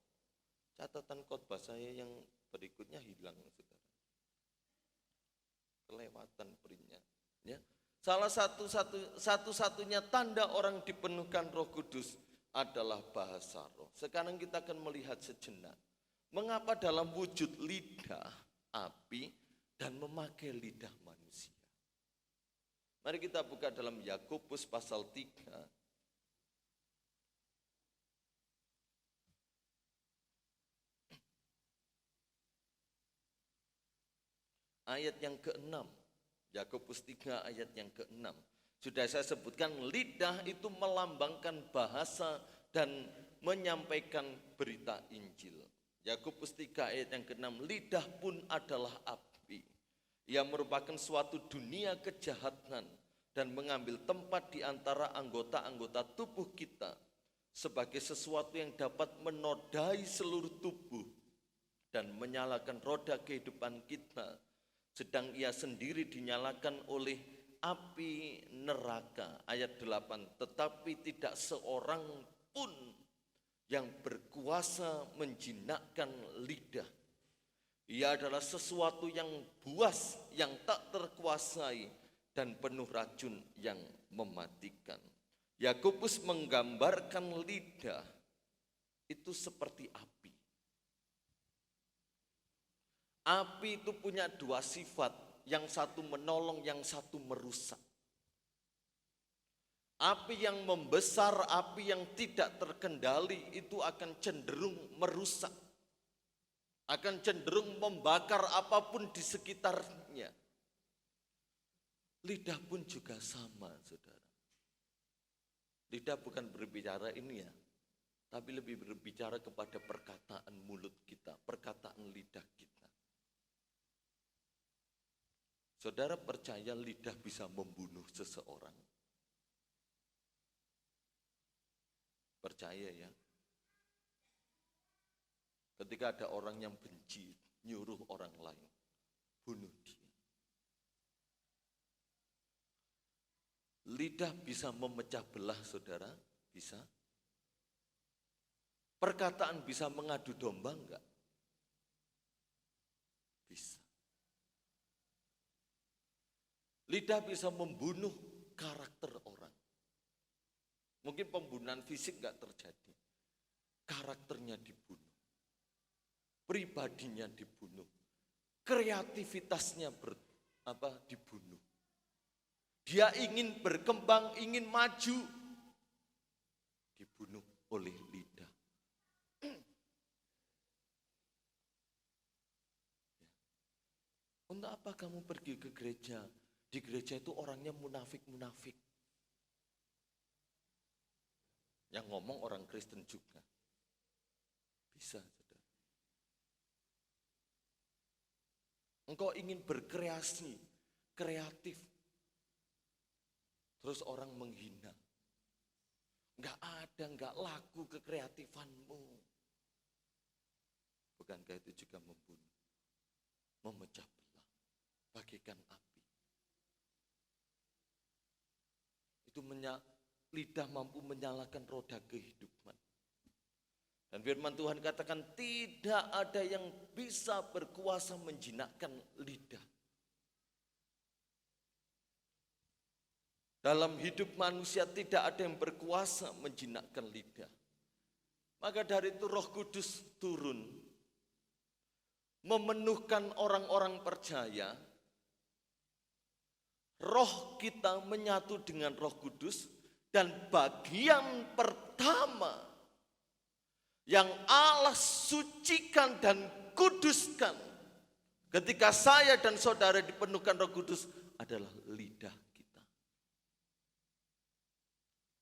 Catatan khotbah saya yang berikutnya hilang, saudara. Kelewatan printnya. Ya. Salah satu-satunya tanda orang dipenuhkan Roh Kudus adalah bahasa roh. Sekarang kita akan melihat sejenak, mengapa dalam wujud lidah api dan memakai lidah manusia. Mari kita buka dalam Yakobus pasal 3. Ayat yang ke-6. Yakobus 3 ayat yang ke-6. Sudah saya sebutkan, lidah itu melambangkan bahasa dan menyampaikan berita Injil. Yakobus 3 ayat yang ke-6, lidah pun adalah api. Ia merupakan suatu dunia kejahatan dan mengambil tempat di antara anggota-anggota tubuh kita sebagai sesuatu yang dapat menodai seluruh tubuh dan menyalakan roda kehidupan kita, sedang ia sendiri dinyalakan oleh api neraka. Ayat 8, tetapi tidak seorang pun yang berkuasa menjinakkan lidah. Ia adalah sesuatu yang buas, yang tak terkuasai, dan penuh racun yang mematikan. Yakobus menggambarkan lidah itu seperti api. Api itu punya dua sifat, yang satu menolong, yang satu merusak. Api yang membesar, api yang tidak terkendali itu akan cenderung merusak. Akan cenderung membakar apapun di sekitarnya. Lidah pun juga sama, saudara. Lidah bukan berbicara ini ya, tapi lebih berbicara kepada perkataan mulut kita, perkataan lidah kita. Saudara percaya lidah bisa membunuh seseorang? Percaya ya? Ketika ada orang yang benci, nyuruh orang lain, bunuh dia. Lidah bisa memecah belah, saudara? Bisa. Perkataan bisa mengadu domba enggak? Bisa. Lidah bisa membunuh karakter orang. Mungkin pembunuhan fisik enggak terjadi. Karakternya dibunuh. Pribadinya dibunuh. Kreativitasnya dibunuh. Dia ingin berkembang, ingin maju, dibunuh oleh lidah. Untuk apa kamu pergi ke gereja? Di gereja itu orangnya munafik-munafik. Yang ngomong orang Kristen juga. Bisa, saudara. Engkau ingin berkreasi, kreatif. Terus orang menghina. Enggak ada, enggak laku kekreatifanmu. Bukankah itu juga membunuh? Memecah belah. Bagikan api. Itu lidah mampu menyalakan roda kehidupan. Dan firman Tuhan katakan tidak ada yang bisa berkuasa menjinakkan lidah. Dalam hidup manusia tidak ada yang berkuasa menjinakkan lidah. Maka dari itu Roh Kudus turun. Memenuhkan orang-orang percaya. Roh kita menyatu dengan Roh Kudus. Dan bagian pertama yang Allah sucikan dan kuduskan ketika saya dan saudara dipenuhkan Roh Kudus adalah lidah.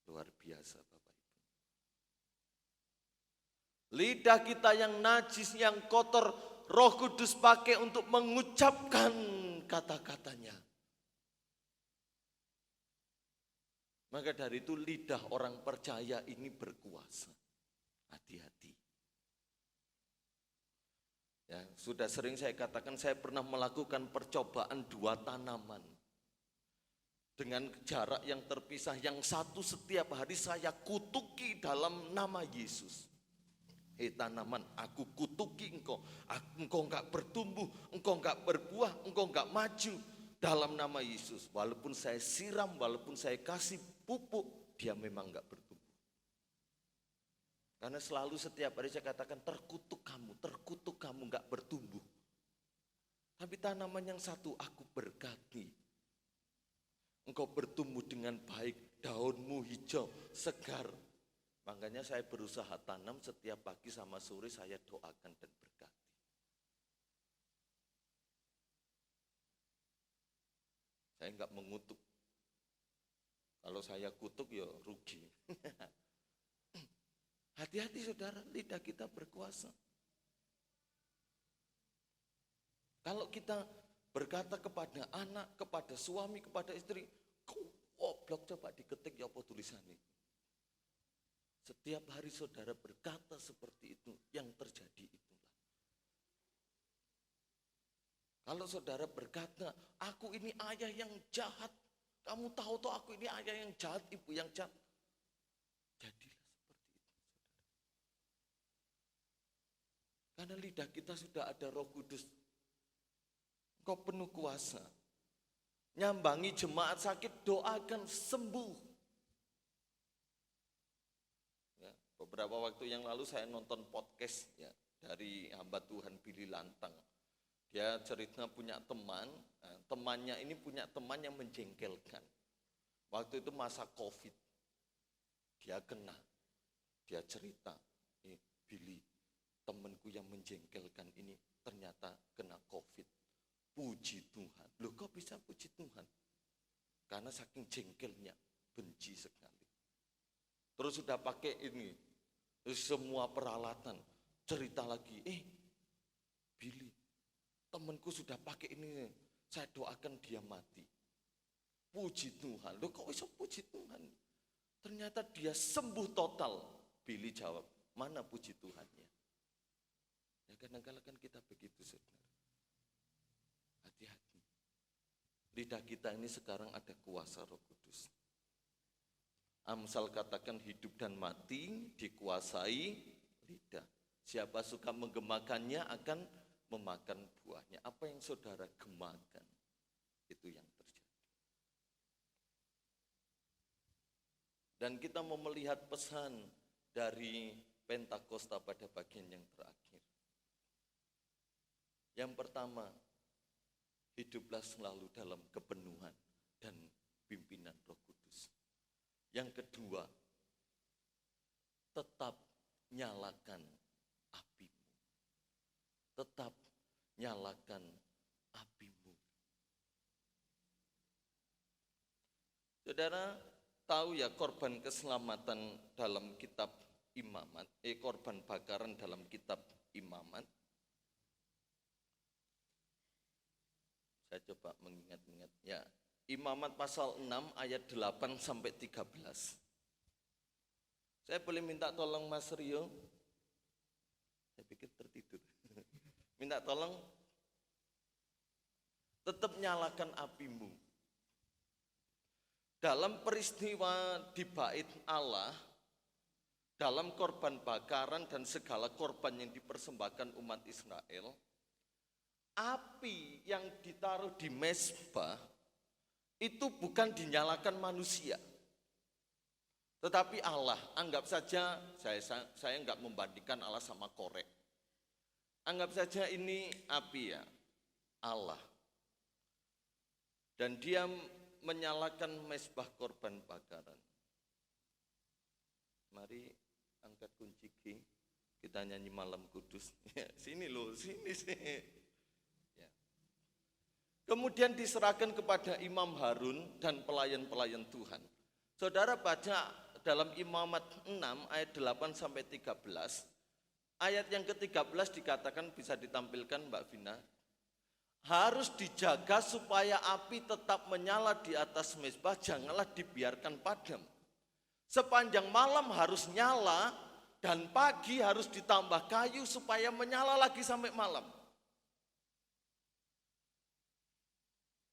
Luar biasa Bapak Ibu. Lidah kita yang najis, yang kotor, Roh Kudus pakai untuk mengucapkan kata-katanya. Maka dari itu lidah orang percaya ini berkuasa. Hati-hati. Ya, sudah sering saya katakan saya pernah melakukan percobaan 2 tanaman. Dengan jarak yang terpisah, yang satu setiap hari saya kutuki dalam nama Yesus. Tanaman, aku kutuki engkau enggak bertumbuh, engkau enggak berbuah, engkau enggak maju dalam nama Yesus. Walaupun saya siram, walaupun saya kasih pupuk, dia memang enggak bertumbuh. Karena selalu setiap hari saya katakan terkutuk kamu enggak bertumbuh. Tapi tanaman yang satu aku berkati. Engkau bertumbuh dengan baik, daunmu hijau, segar. Makanya saya berusaha tanam setiap pagi sama sore saya doakan dan berkati. Saya enggak mengutuk. Kalau saya kutuk ya rugi. Hati-hati saudara, lidah kita berkuasa. Kalau kita berkata kepada anak, kepada suami, kepada istri, goblok, coba diketik ya apa tulisannya. Setiap hari saudara berkata seperti itu, yang terjadi itulah. Kalau saudara berkata, aku ini ayah yang jahat, Kamu tahu toh aku ini ayah yang jahat, ibu yang jahat. Jadilah seperti itu. Karena lidah kita sudah ada Roh Kudus. Engkau penuh kuasa. Nyambangi jemaat sakit, doakan sembuh. Ya, beberapa waktu yang lalu saya nonton podcast ya, dari hamba Tuhan Billy Lantang. Dia cerita punya teman, temannya ini punya teman yang menjengkelkan. Waktu itu masa COVID, dia kena, dia cerita, Billy, temanku yang menjengkelkan ini ternyata kena COVID. Puji Tuhan. Loh kok bisa puji Tuhan? Karena saking jengkelnya, benci sekali. Terus sudah pakai ini, semua peralatan, cerita lagi, Billy, temanku sudah pakai ini, saya doakan dia mati. Puji Tuhan. Loh kok bisa puji Tuhan? Ternyata dia sembuh total. Billy jawab, mana puji Tuhannya? Ya kadang-kadang kan kita begitu, saudara. Hati-hati. Lidah kita ini sekarang ada kuasa Roh Kudus. Amsal katakan hidup dan mati dikuasai lidah. Siapa suka menggemakannya akan memakan buahnya. Apa yang saudara gemakan, itu yang terjadi. Dan kita mau melihat pesan dari Pentakosta pada bagian yang terakhir. Yang pertama, hiduplah selalu dalam kepenuhan dan pimpinan Roh Kudus. Yang kedua, tetap nyalakan apimu. Tetap nyalakan apimu. Saudara tahu ya korban keselamatan dalam kitab Imamat, korban bakaran dalam kitab Imamat. Saya coba mengingat-ingat ya. Imamat pasal 6 ayat 8 sampai 13. Saya boleh minta tolong Mas Rio? Saya pikir tertidur. Minta tolong tetap nyalakan apimu. Dalam peristiwa di bait Allah, dalam korban bakaran dan segala korban yang dipersembahkan umat Israel, api yang ditaruh di mezbah itu bukan dinyalakan manusia, tetapi Allah. Anggap saja, saya enggak membandingkan Allah sama korek. Anggap saja ini api ya, Allah. Dan dia menyalakan mezbah korban bakaran. Mari angkat kunci G, kita nyanyi Malam Kudus. Sini loh, sini sih. Ya. Kemudian diserahkan kepada Imam Harun dan pelayan-pelayan Tuhan. Saudara baca dalam Imamat 6 ayat 8 sampai 13. Ayat yang ke-13 dikatakan, bisa ditampilkan Mbak Vina. Harus dijaga supaya api tetap menyala di atas mezbah, janganlah dibiarkan padam. Sepanjang malam harus nyala dan pagi harus ditambah kayu supaya menyala lagi sampai malam.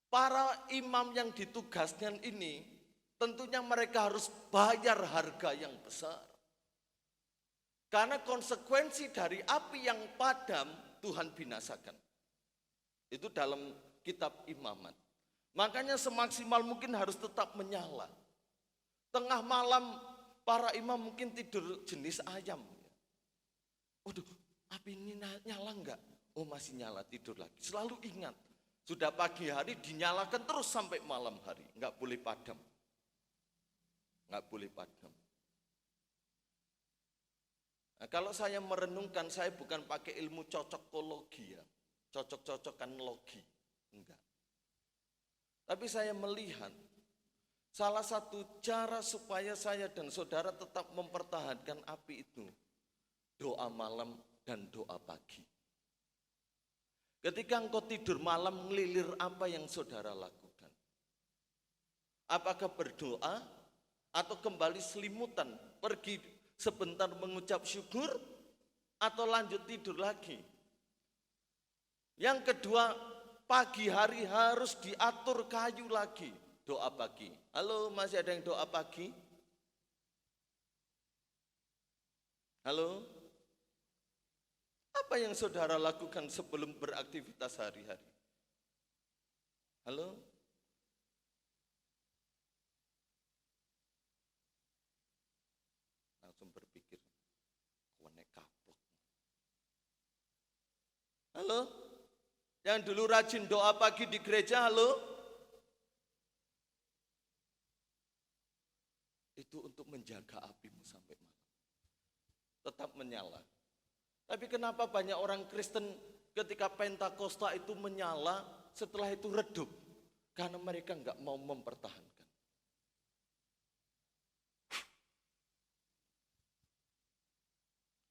Para imam yang ditugaskan ini tentunya mereka harus bayar harga yang besar. Karena konsekuensi dari api yang padam Tuhan binasakan. Itu dalam kitab Imamat. Makanya semaksimal mungkin harus tetap menyala. Tengah malam para imam mungkin tidur jenis ayam. Waduh, api ini nyala enggak? Oh masih nyala, tidur lagi. Selalu ingat, sudah pagi hari dinyalakan terus sampai malam hari. Enggak boleh padam. Enggak boleh padam. Nah, kalau saya merenungkan, saya bukan pakai ilmu cocokologi ya. Cocok-cocokan logi, enggak. Tapi saya melihat salah satu cara supaya saya dan saudara tetap mempertahankan api itu, doa malam dan doa pagi. Ketika engkau tidur malam, ngelilir apa yang saudara lakukan? Apakah berdoa atau kembali selimutan, pergi sebentar mengucap syukur, atau lanjut tidur lagi? Yang kedua, pagi hari harus diatur kayu lagi. doa pagi. Halo, masih ada yang doa pagi? Halo? Apa yang saudara lakukan sebelum beraktivitas hari-hari? Halo? Langsung berpikir, konek kaplok. Halo? Yang dulu rajin doa pagi di gereja, halo? Itu untuk menjaga apimu sampai malam. Tetap menyala. Tapi kenapa banyak orang Kristen ketika Pentakosta itu menyala, setelah itu redup? Karena mereka nggak mau mempertahankan.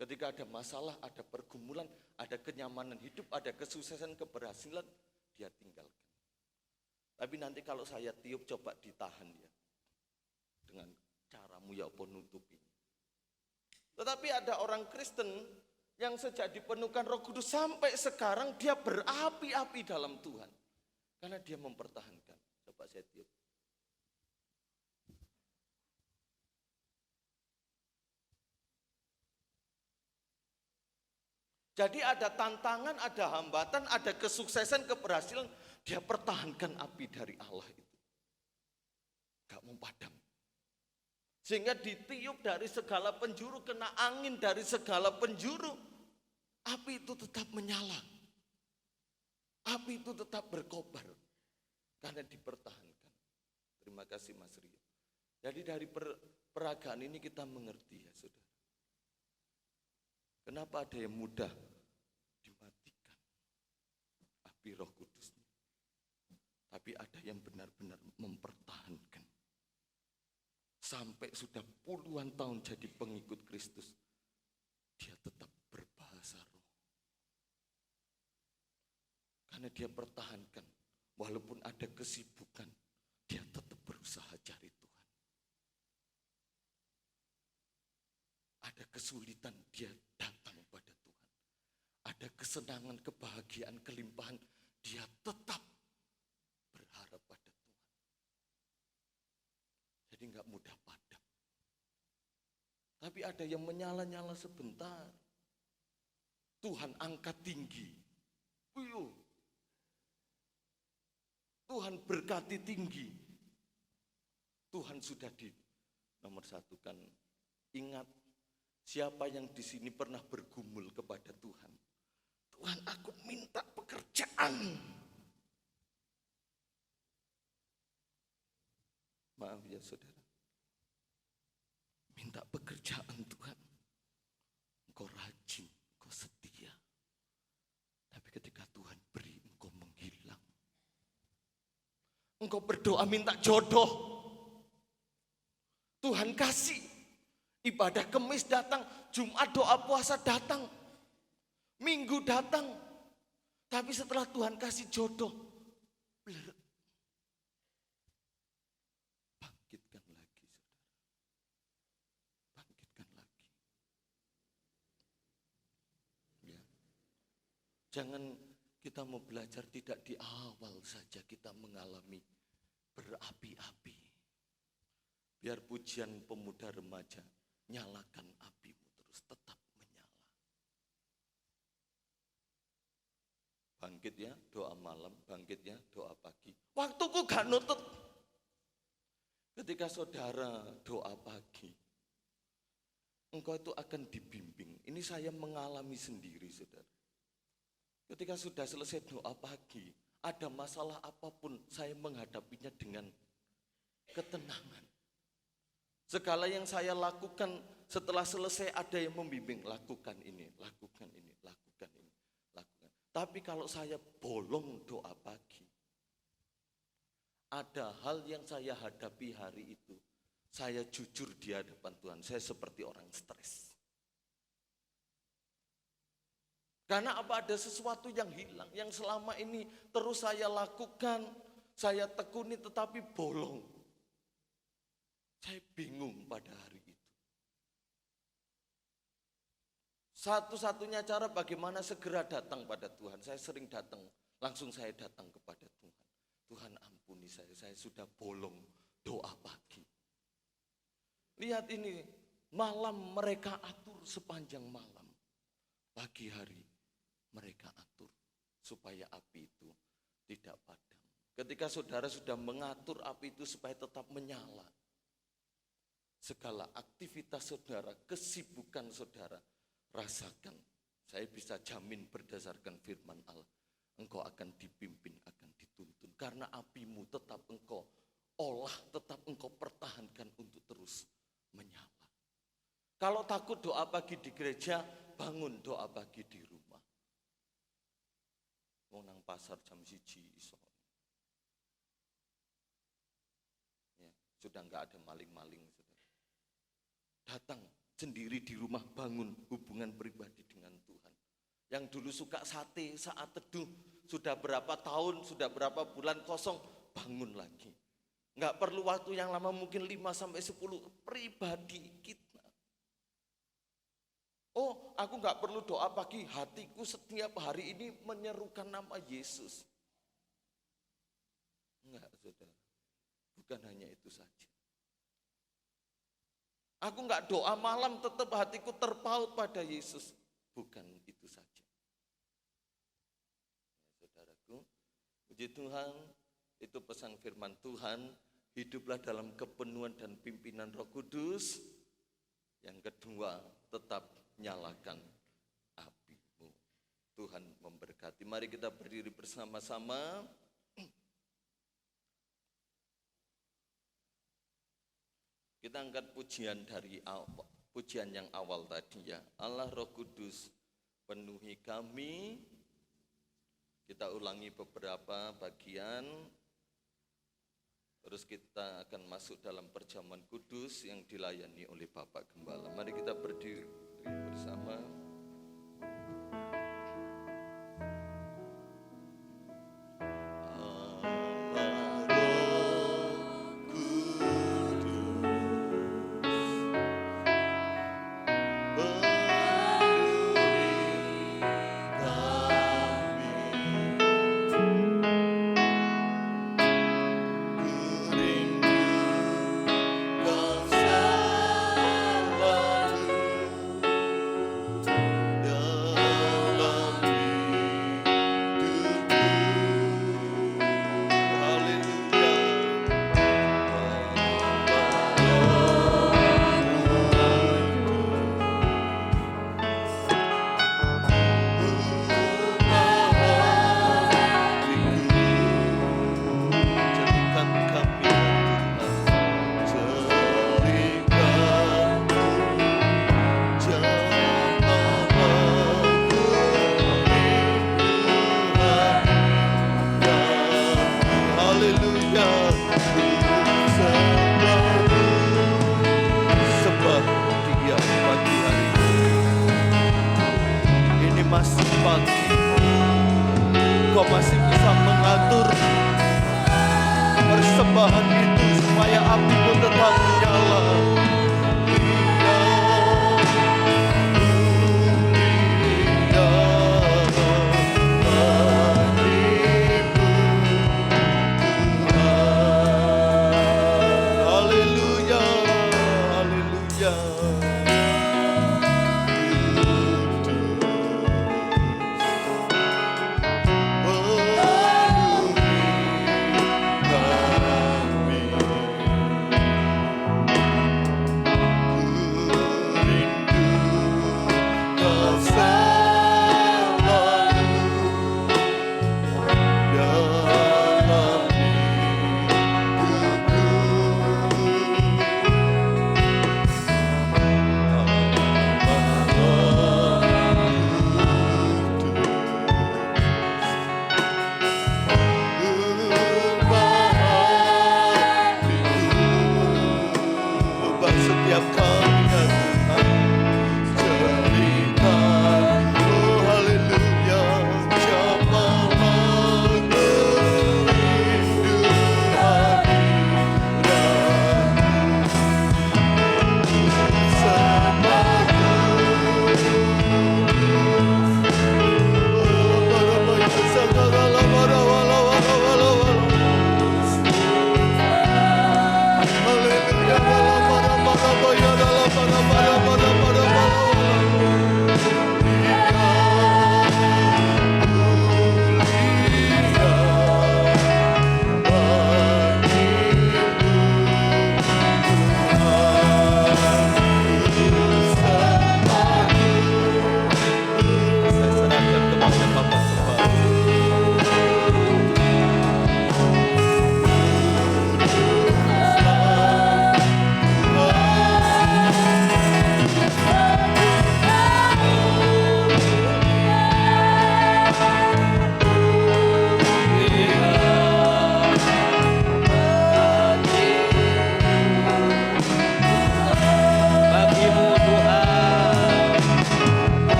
Ketika ada masalah, ada pergumulan, ada kenyamanan hidup, ada kesuksesan, keberhasilan, dia tinggalkan. Tapi nanti kalau saya tiup, coba ditahan ya. Dengan caramu ya apa nutupinya. Tetapi ada orang Kristen yang sejak dipenuhkan Roh Kudus sampai sekarang dia berapi-api dalam Tuhan. Karena dia mempertahankan. Coba saya tiup. Jadi ada tantangan, ada hambatan, ada kesuksesan, keberhasilan. Dia pertahankan api dari Allah itu. Gak mau padam. Sehingga ditiup dari segala penjuru, kena angin dari segala penjuru. Api itu tetap menyala. Api itu tetap berkobar. Karena dipertahankan. Terima kasih Mas Rio. Jadi dari peragaan ini kita mengerti ya saudara. Kenapa ada yang mudah dimatikan api Roh Kudusnya. Tapi ada yang benar-benar mempertahankan. Sampai sudah puluhan tahun jadi pengikut Kristus, dia tetap berbahasa roh. Karena dia pertahankan, walaupun ada kesibukan, dia tetap berusaha cari Tuhan. Ada kesulitan, dia datang pada Tuhan. Ada kesenangan, kebahagiaan, kelimpahan, dia tetap berharap pada Tuhan. Jadi enggak mudah padam. Tapi ada yang menyala-nyala sebentar. Tuhan angkat tinggi. Tuhan berkati tinggi. Tuhan sudah di nomor satu kan. Ingat, siapa yang di sini pernah bergumul kepada Tuhan? Tuhan, aku minta pekerjaan. Maaf ya saudara. Minta pekerjaan Tuhan. Engkau rajin, engkau setia. Tapi ketika Tuhan beri, engkau menghilang. Engkau berdoa minta jodoh. Tuhan kasih. Ibadah Kemis datang, Jumat doa puasa datang. Minggu datang. Tapi setelah Tuhan kasih jodoh, bler. Bangkitkan lagi, saudara. Bangkitkan lagi. Ya. Jangan kita mau belajar tidak di awal saja kita mengalami berapi-api. Biar pujian pemuda remaja, nyalakan apimu terus tetap menyala. Bangkit ya, doa malam, bangkit ya, doa pagi. Waktuku gak nutut. Ketika saudara doa pagi, engkau itu akan dibimbing. Ini saya mengalami sendiri, saudara. Ketika sudah selesai doa pagi, ada masalah apapun, saya menghadapinya dengan ketenangan. Segala yang saya lakukan setelah selesai ada yang membimbing, lakukan ini, lakukan ini, lakukan ini, lakukan. Tapi kalau saya bolong doa pagi, ada hal yang saya hadapi hari itu, saya jujur di hadapan Tuhan, saya seperti orang stres. Karena apa? Ada sesuatu yang hilang, yang selama ini terus saya lakukan, saya tekuni tetapi bolong. Saya bingung pada hari itu. Satu-satunya cara bagaimana segera datang pada Tuhan. Saya sering datang, langsung saya datang kepada Tuhan. Tuhan ampuni saya sudah bolong doa pagi. Lihat ini, malam mereka atur sepanjang malam. Pagi hari mereka atur supaya api itu tidak padam. Ketika saudara sudah mengatur api itu supaya tetap menyala, segala aktivitas saudara, kesibukan saudara, rasakan. Saya bisa jamin berdasarkan firman Allah, engkau akan dipimpin, akan dituntun. Karena apimu tetap engkau olah, tetap engkau pertahankan untuk terus menyala. Kalau takut doa pagi di gereja, bangun doa pagi di rumah. Mau nang pasar jam 1 iso. Ya, sudah enggak ada maling-maling. Datang sendiri di rumah, bangun hubungan pribadi dengan Tuhan. Yang dulu suka sate saat teduh, sudah berapa tahun, sudah berapa bulan kosong, bangun lagi. Enggak perlu waktu yang lama, mungkin 5-10, pribadi kita. Oh, aku enggak perlu doa pagi, hatiku setiap hari ini menyerukan nama Yesus. Enggak, saudara. Bukan hanya itu saja. Aku enggak doa malam, tetap hatiku terpaut pada Yesus. Bukan itu saja. Ya, saudaraku, puji Tuhan, itu pesan firman Tuhan. Hiduplah dalam kepenuhan dan pimpinan Roh Kudus. Yang kedua, tetap nyalakan apimu. Tuhan memberkati. Mari kita berdiri bersama-sama. Kita angkat pujian dari awal, pujian yang awal tadi ya. Allah Roh Kudus penuhi kami. Kita ulangi beberapa bagian. Terus kita akan masuk dalam perjamuan kudus yang dilayani oleh Bapak Gembala. Mari kita berdiri bersama.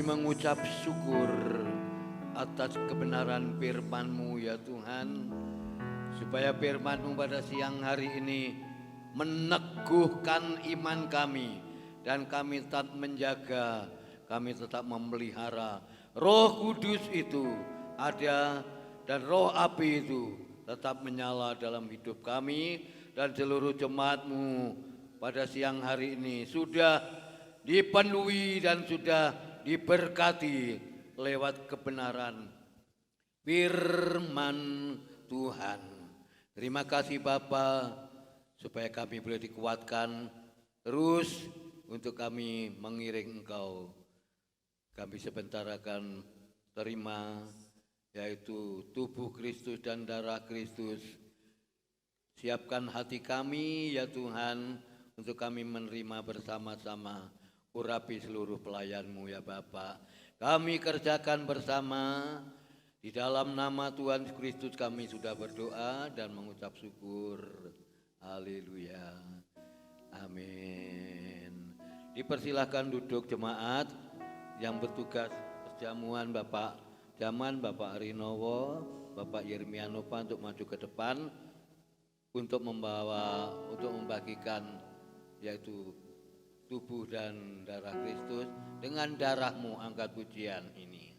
mengucap syukur atas kebenaran firman-Mu ya Tuhan, supaya firman-Mu pada siang hari ini meneguhkan iman kami, dan kami tetap menjaga, kami tetap memelihara Roh Kudus itu ada, dan roh api itu tetap menyala dalam hidup kami dan seluruh jemaat-Mu pada siang hari ini sudah dipenuhi dan sudah diberkati lewat kebenaran firman Tuhan. Terima kasih Bapa, supaya kami boleh dikuatkan terus untuk kami mengiring Engkau. Kami sebentar akan terima, yaitu tubuh Kristus dan darah Kristus. Siapkan hati kami ya Tuhan, untuk kami menerima bersama-sama urapi seluruh pelayan-Mu ya Bapa. Kami kerjakan bersama, di dalam nama Tuhan Kristus kami sudah berdoa dan mengucap syukur. Haleluya. Amin. Dipersilahkan duduk jemaat yang bertugas perjamuan Bapak Jaman, Bapak Arinowo, Bapak Yermianova untuk maju ke depan untuk membagikan yaitu tubuh dan darah Kristus. Dengan darah-Mu angkat pujian ini.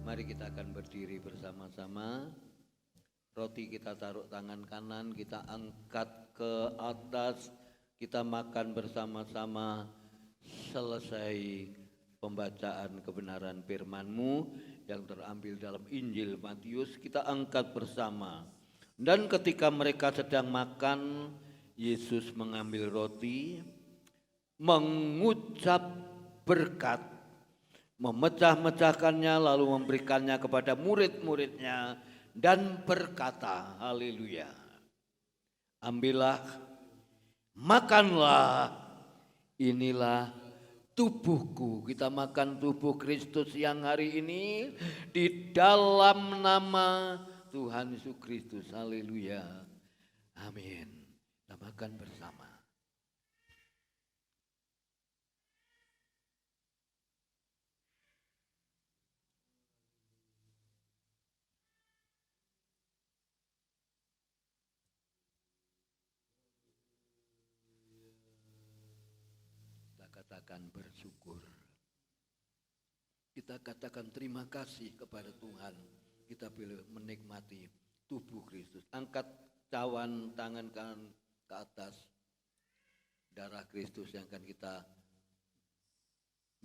Mari kita akan berdiri bersama-sama. Roti kita taruh tangan kanan, kita angkat ke atas, kita makan bersama-sama. Selesai pembacaan kebenaran firman-Mu yang terambil dalam Injil Matius, kita angkat bersama. Dan ketika mereka sedang makan, Yesus mengambil roti, mengucap berkat, memecah-mecahkannya lalu memberikannya kepada murid-muridnya dan berkata, haleluya, ambillah, makanlah, inilah tubuhku. Kita makan tubuh Kristus yang hari ini di dalam nama Tuhan Yesus Kristus, haleluya, amin. Kita makan bersama. Katakan bersyukur. Kita katakan terima kasih kepada Tuhan. Kita boleh menikmati tubuh Kristus. Angkat cawan tangan kanan ke atas. Darah Kristus yang akan kita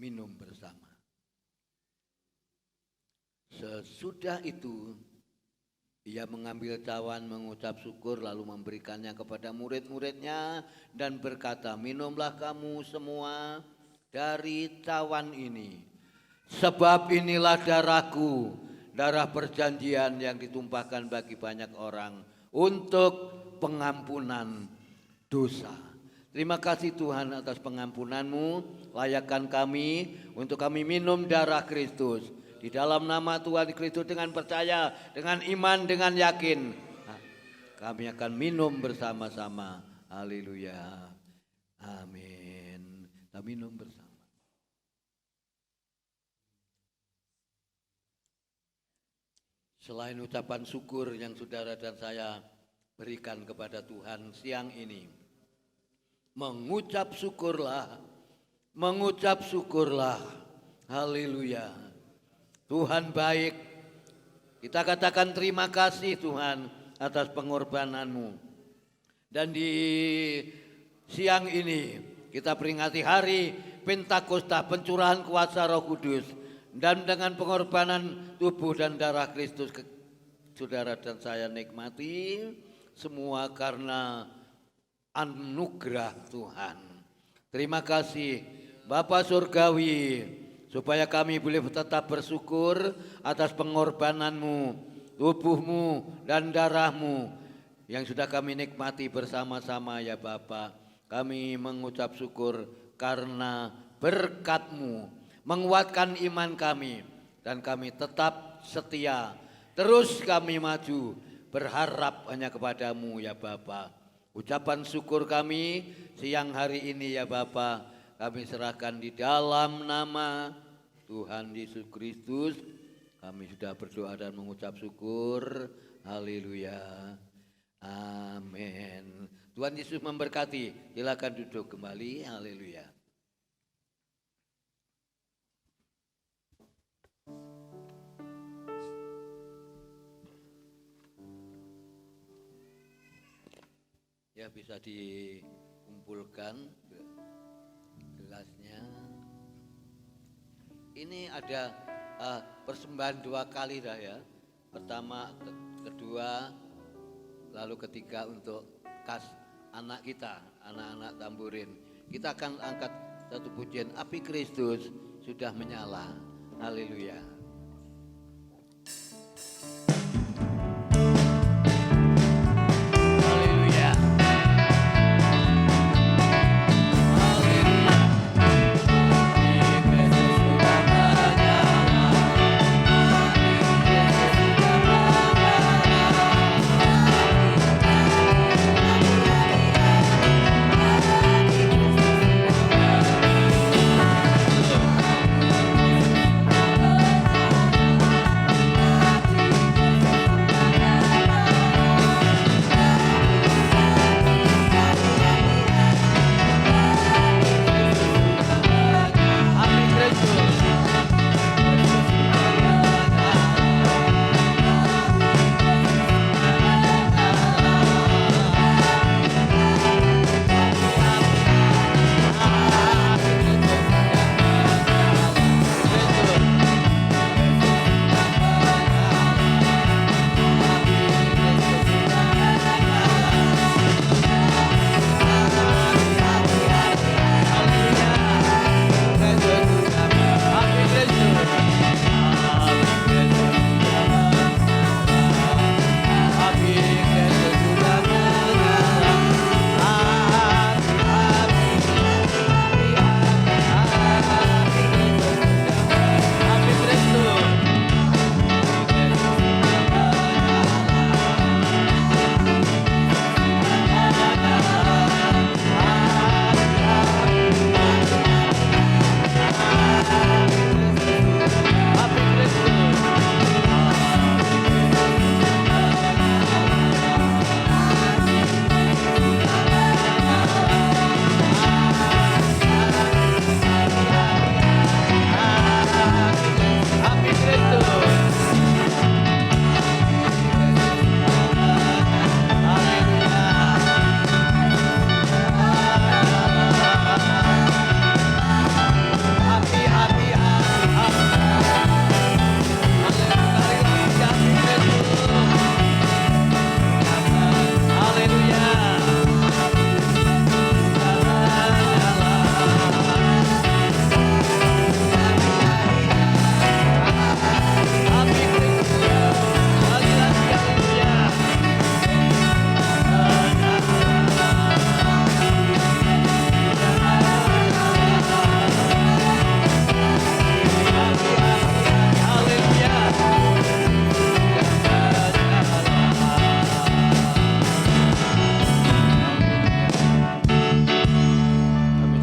minum bersama. Sesudah itu ia mengambil cawan, mengucap syukur, lalu memberikannya kepada murid-muridnya dan berkata, minumlah kamu semua dari cawan ini, sebab inilah darahku, darah perjanjian yang ditumpahkan bagi banyak orang untuk pengampunan dosa. Terima kasih Tuhan atas pengampunan-Mu, layakkan kami untuk kami minum darah Kristus. Di dalam nama Tuhan Kristus dengan percaya, dengan iman, dengan yakin. Kami akan minum bersama-sama. Haleluya. Amin. Kita minum bersama. Selain ucapan syukur yang saudara dan saya berikan kepada Tuhan siang ini. Mengucap syukurlah. Mengucap syukurlah. Haleluya. Tuhan baik, kita katakan terima kasih Tuhan atas pengorbanan-Mu. Dan di siang ini kita peringati hari Pentakosta, pencurahan kuasa Roh Kudus. Dan dengan pengorbanan tubuh dan darah Kristus, saudara dan saya nikmati semua karena anugerah Tuhan. Terima kasih Bapa Surgawi, supaya kami boleh tetap bersyukur atas pengorbanan-Mu, tubuh-Mu dan darah-Mu yang sudah kami nikmati bersama-sama ya Bapa. Kami mengucap syukur karena berkat-Mu menguatkan iman kami dan kami tetap setia. Terus kami maju berharap hanya kepada-Mu ya Bapa. Ucapan syukur kami siang hari ini ya Bapa, kami serahkan di dalam nama Tuhan Yesus Kristus. Kami sudah berdoa dan mengucap syukur. Haleluya. Amin. Tuhan Yesus memberkati. Silakan duduk kembali. Haleluya. Ya, bisa dikumpulkan gelasnya. Ini ada persembahan 2 kali dah ya. Pertama, kedua, lalu ketiga untuk kas anak kita, anak-anak tamburin. Kita akan angkat satu pujian, api Kristus sudah menyala. Haleluya. Haleluya.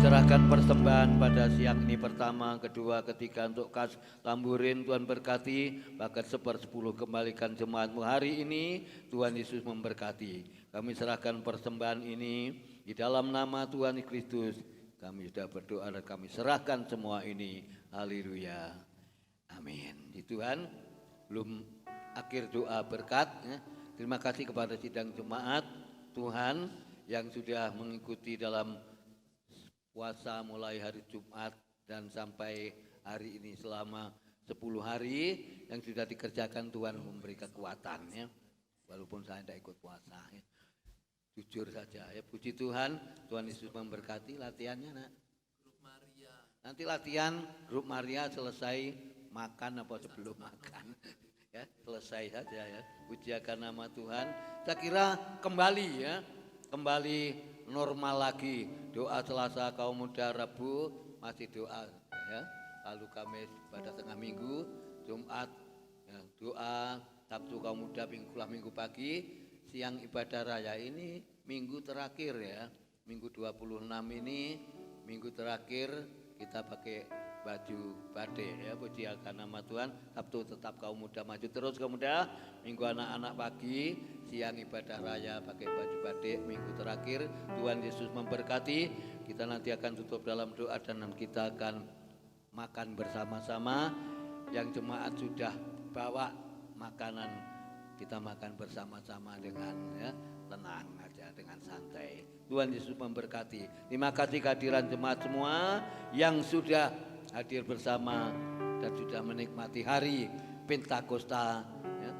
serahkan persembahan pada siang ini pertama, kedua, ketiga untuk kas tamburin. Tuhan berkati, bahkan 1/10 kembalikan jemaatmu hari ini. Tuhan Yesus memberkati. Kami serahkan persembahan ini di dalam nama Tuhan Kristus. Kami sudah berdoa dan kami serahkan semua ini. Haleluya. Amin. Di Tuhan, belum akhir doa berkat. Terima kasih kepada sidang jemaat Tuhan yang sudah mengikuti dalam puasa mulai hari Jumat dan sampai hari ini selama 10 hari yang sudah dikerjakan. Tuhan memberi kekuatan ya. Walaupun saya tidak ikut puasa ya. Jujur saja ya, puji Tuhan. Tuhan Yesus memberkati. Latihannya nak. Grup Maria. Nanti latihan grup Maria selesai makan apa sebelum makan. Ya, selesai saja ya. Puji akan nama Tuhan. Saya kira kembali ya. Kembali normal lagi. Doa Selasa kaum muda, Rabu masih doa ya. Lalu Kamis pada tengah minggu, Jumat ya, doa, Sabtu kaum muda, minggu pagi, siang ibadah raya. Ini minggu terakhir ya. Minggu 26 ini minggu terakhir kita pakai baju batik ya. Puji akan nama Tuhan. Sabtu tetap kaum muda maju terus kaum muda. Minggu anak-anak pagi, siang ibadah raya pakai baju batik. Minggu terakhir Tuhan Yesus memberkati. Kita nanti akan tutup dalam doa dan kita akan makan bersama-sama. Yang jemaat sudah bawa makanan, kita makan bersama-sama dengan ya, tenang aja, dengan santai. Tuhan Yesus memberkati. Terima kasih kehadiran jemaat semua yang sudah hadir bersama dan sudah menikmati hari Pentakosta ya,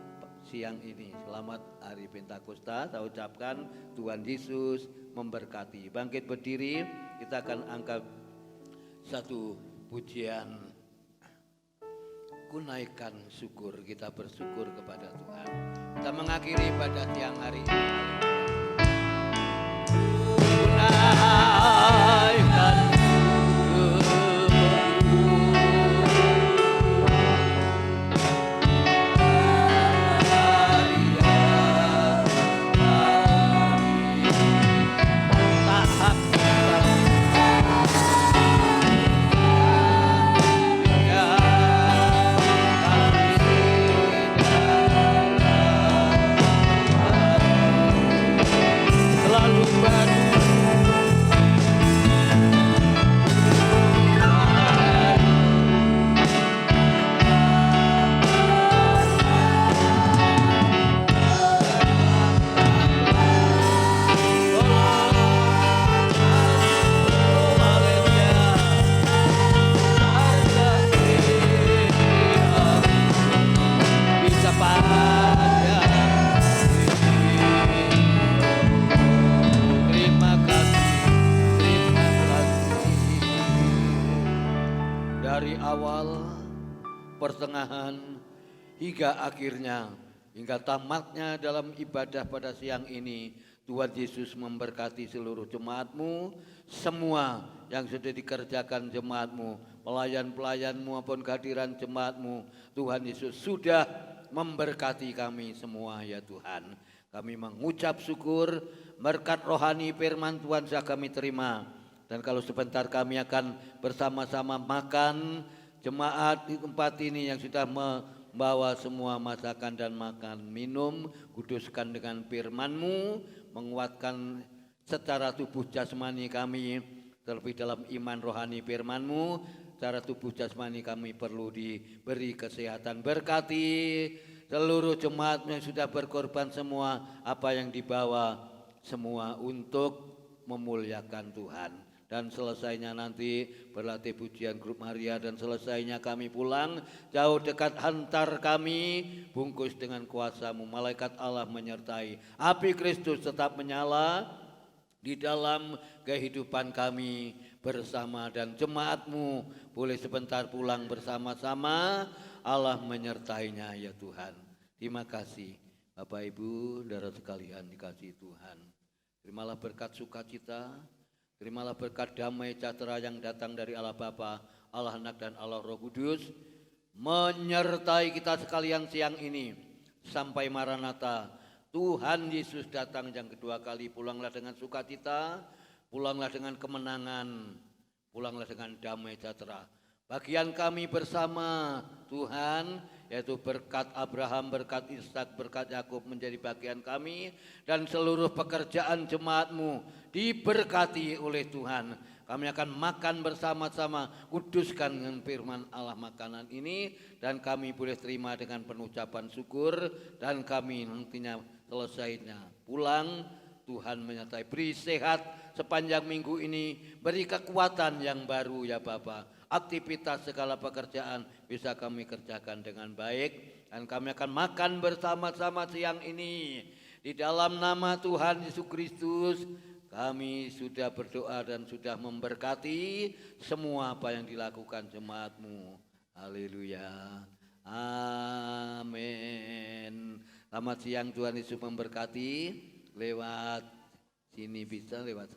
siang ini. Selamat hari Pentakosta. Saya ucapkan Tuhan Yesus memberkati. Bangkit berdiri, kita akan angkat satu pujian. Ku naikkan syukur, kita bersyukur kepada Tuhan. Kita mengakhiri pada siang hari ini. Ku naikkan pertengahan hingga akhirnya, hingga tamatnya dalam ibadah pada siang ini. Tuhan Yesus memberkati seluruh jemaatmu, semua yang sudah dikerjakan jemaatmu, pelayan-pelayanmu maupun kehadiran jemaatmu. Tuhan Yesus sudah memberkati kami semua ya Tuhan. Kami mengucap syukur, berkat rohani firman Tuhan sudah kami terima. Dan kalau sebentar kami akan bersama-sama makan, jemaat di tempat ini yang sudah membawa semua masakan dan makan minum, kuduskan dengan firman-Mu, menguatkan secara tubuh jasmani kami, terlebih dalam iman rohani firman-Mu. Secara tubuh jasmani kami perlu diberi kesehatan. Berkati seluruh jemaat yang sudah berkorban semua, apa yang dibawa semua untuk memuliakan Tuhan. Dan selesainya nanti berlatih pujian grup Maria, dan selesainya kami pulang, jauh dekat hantar kami, bungkus dengan kuasa-Mu. Malaikat Allah menyertai, api Kristus tetap menyala di dalam kehidupan kami bersama, dan jemaat-Mu boleh sebentar pulang bersama-sama. Allah menyertainya ya Tuhan. Terima kasih Bapak Ibu, saudara sekalian dikasihi Tuhan. Terimalah berkat sukacita, terimalah berkat damai sejahtera yang datang dari Allah Bapa, Allah Anak dan Allah Roh Kudus, menyertai kita sekalian siang ini sampai Maranatha. Tuhan Yesus datang yang kedua kali. Pulanglah dengan sukacita, pulanglah dengan kemenangan, pulanglah dengan damai sejahtera. Bagian kami bersama Tuhan, yaitu berkat Abraham, berkat Ishak, berkat Yakub menjadi bagian kami, dan seluruh pekerjaan jemaat-Mu diberkati oleh Tuhan. Kami akan makan bersama-sama, kuduskan dengan firman Allah makanan ini, dan kami boleh terima dengan penucapan syukur, dan kami nantinya selesainya pulang. Tuhan menyertai, beri sehat sepanjang minggu ini, beri kekuatan yang baru ya Bapa. Aktivitas segala pekerjaan bisa kami kerjakan dengan baik, dan kami akan makan bersama-sama siang ini. Di dalam nama Tuhan Yesus Kristus kami sudah berdoa dan sudah memberkati semua apa yang dilakukan jemaat-Mu. Haleluya. Amin. Selamat siang, Tuhan Yesus memberkati. Lewat sini bisa, lewat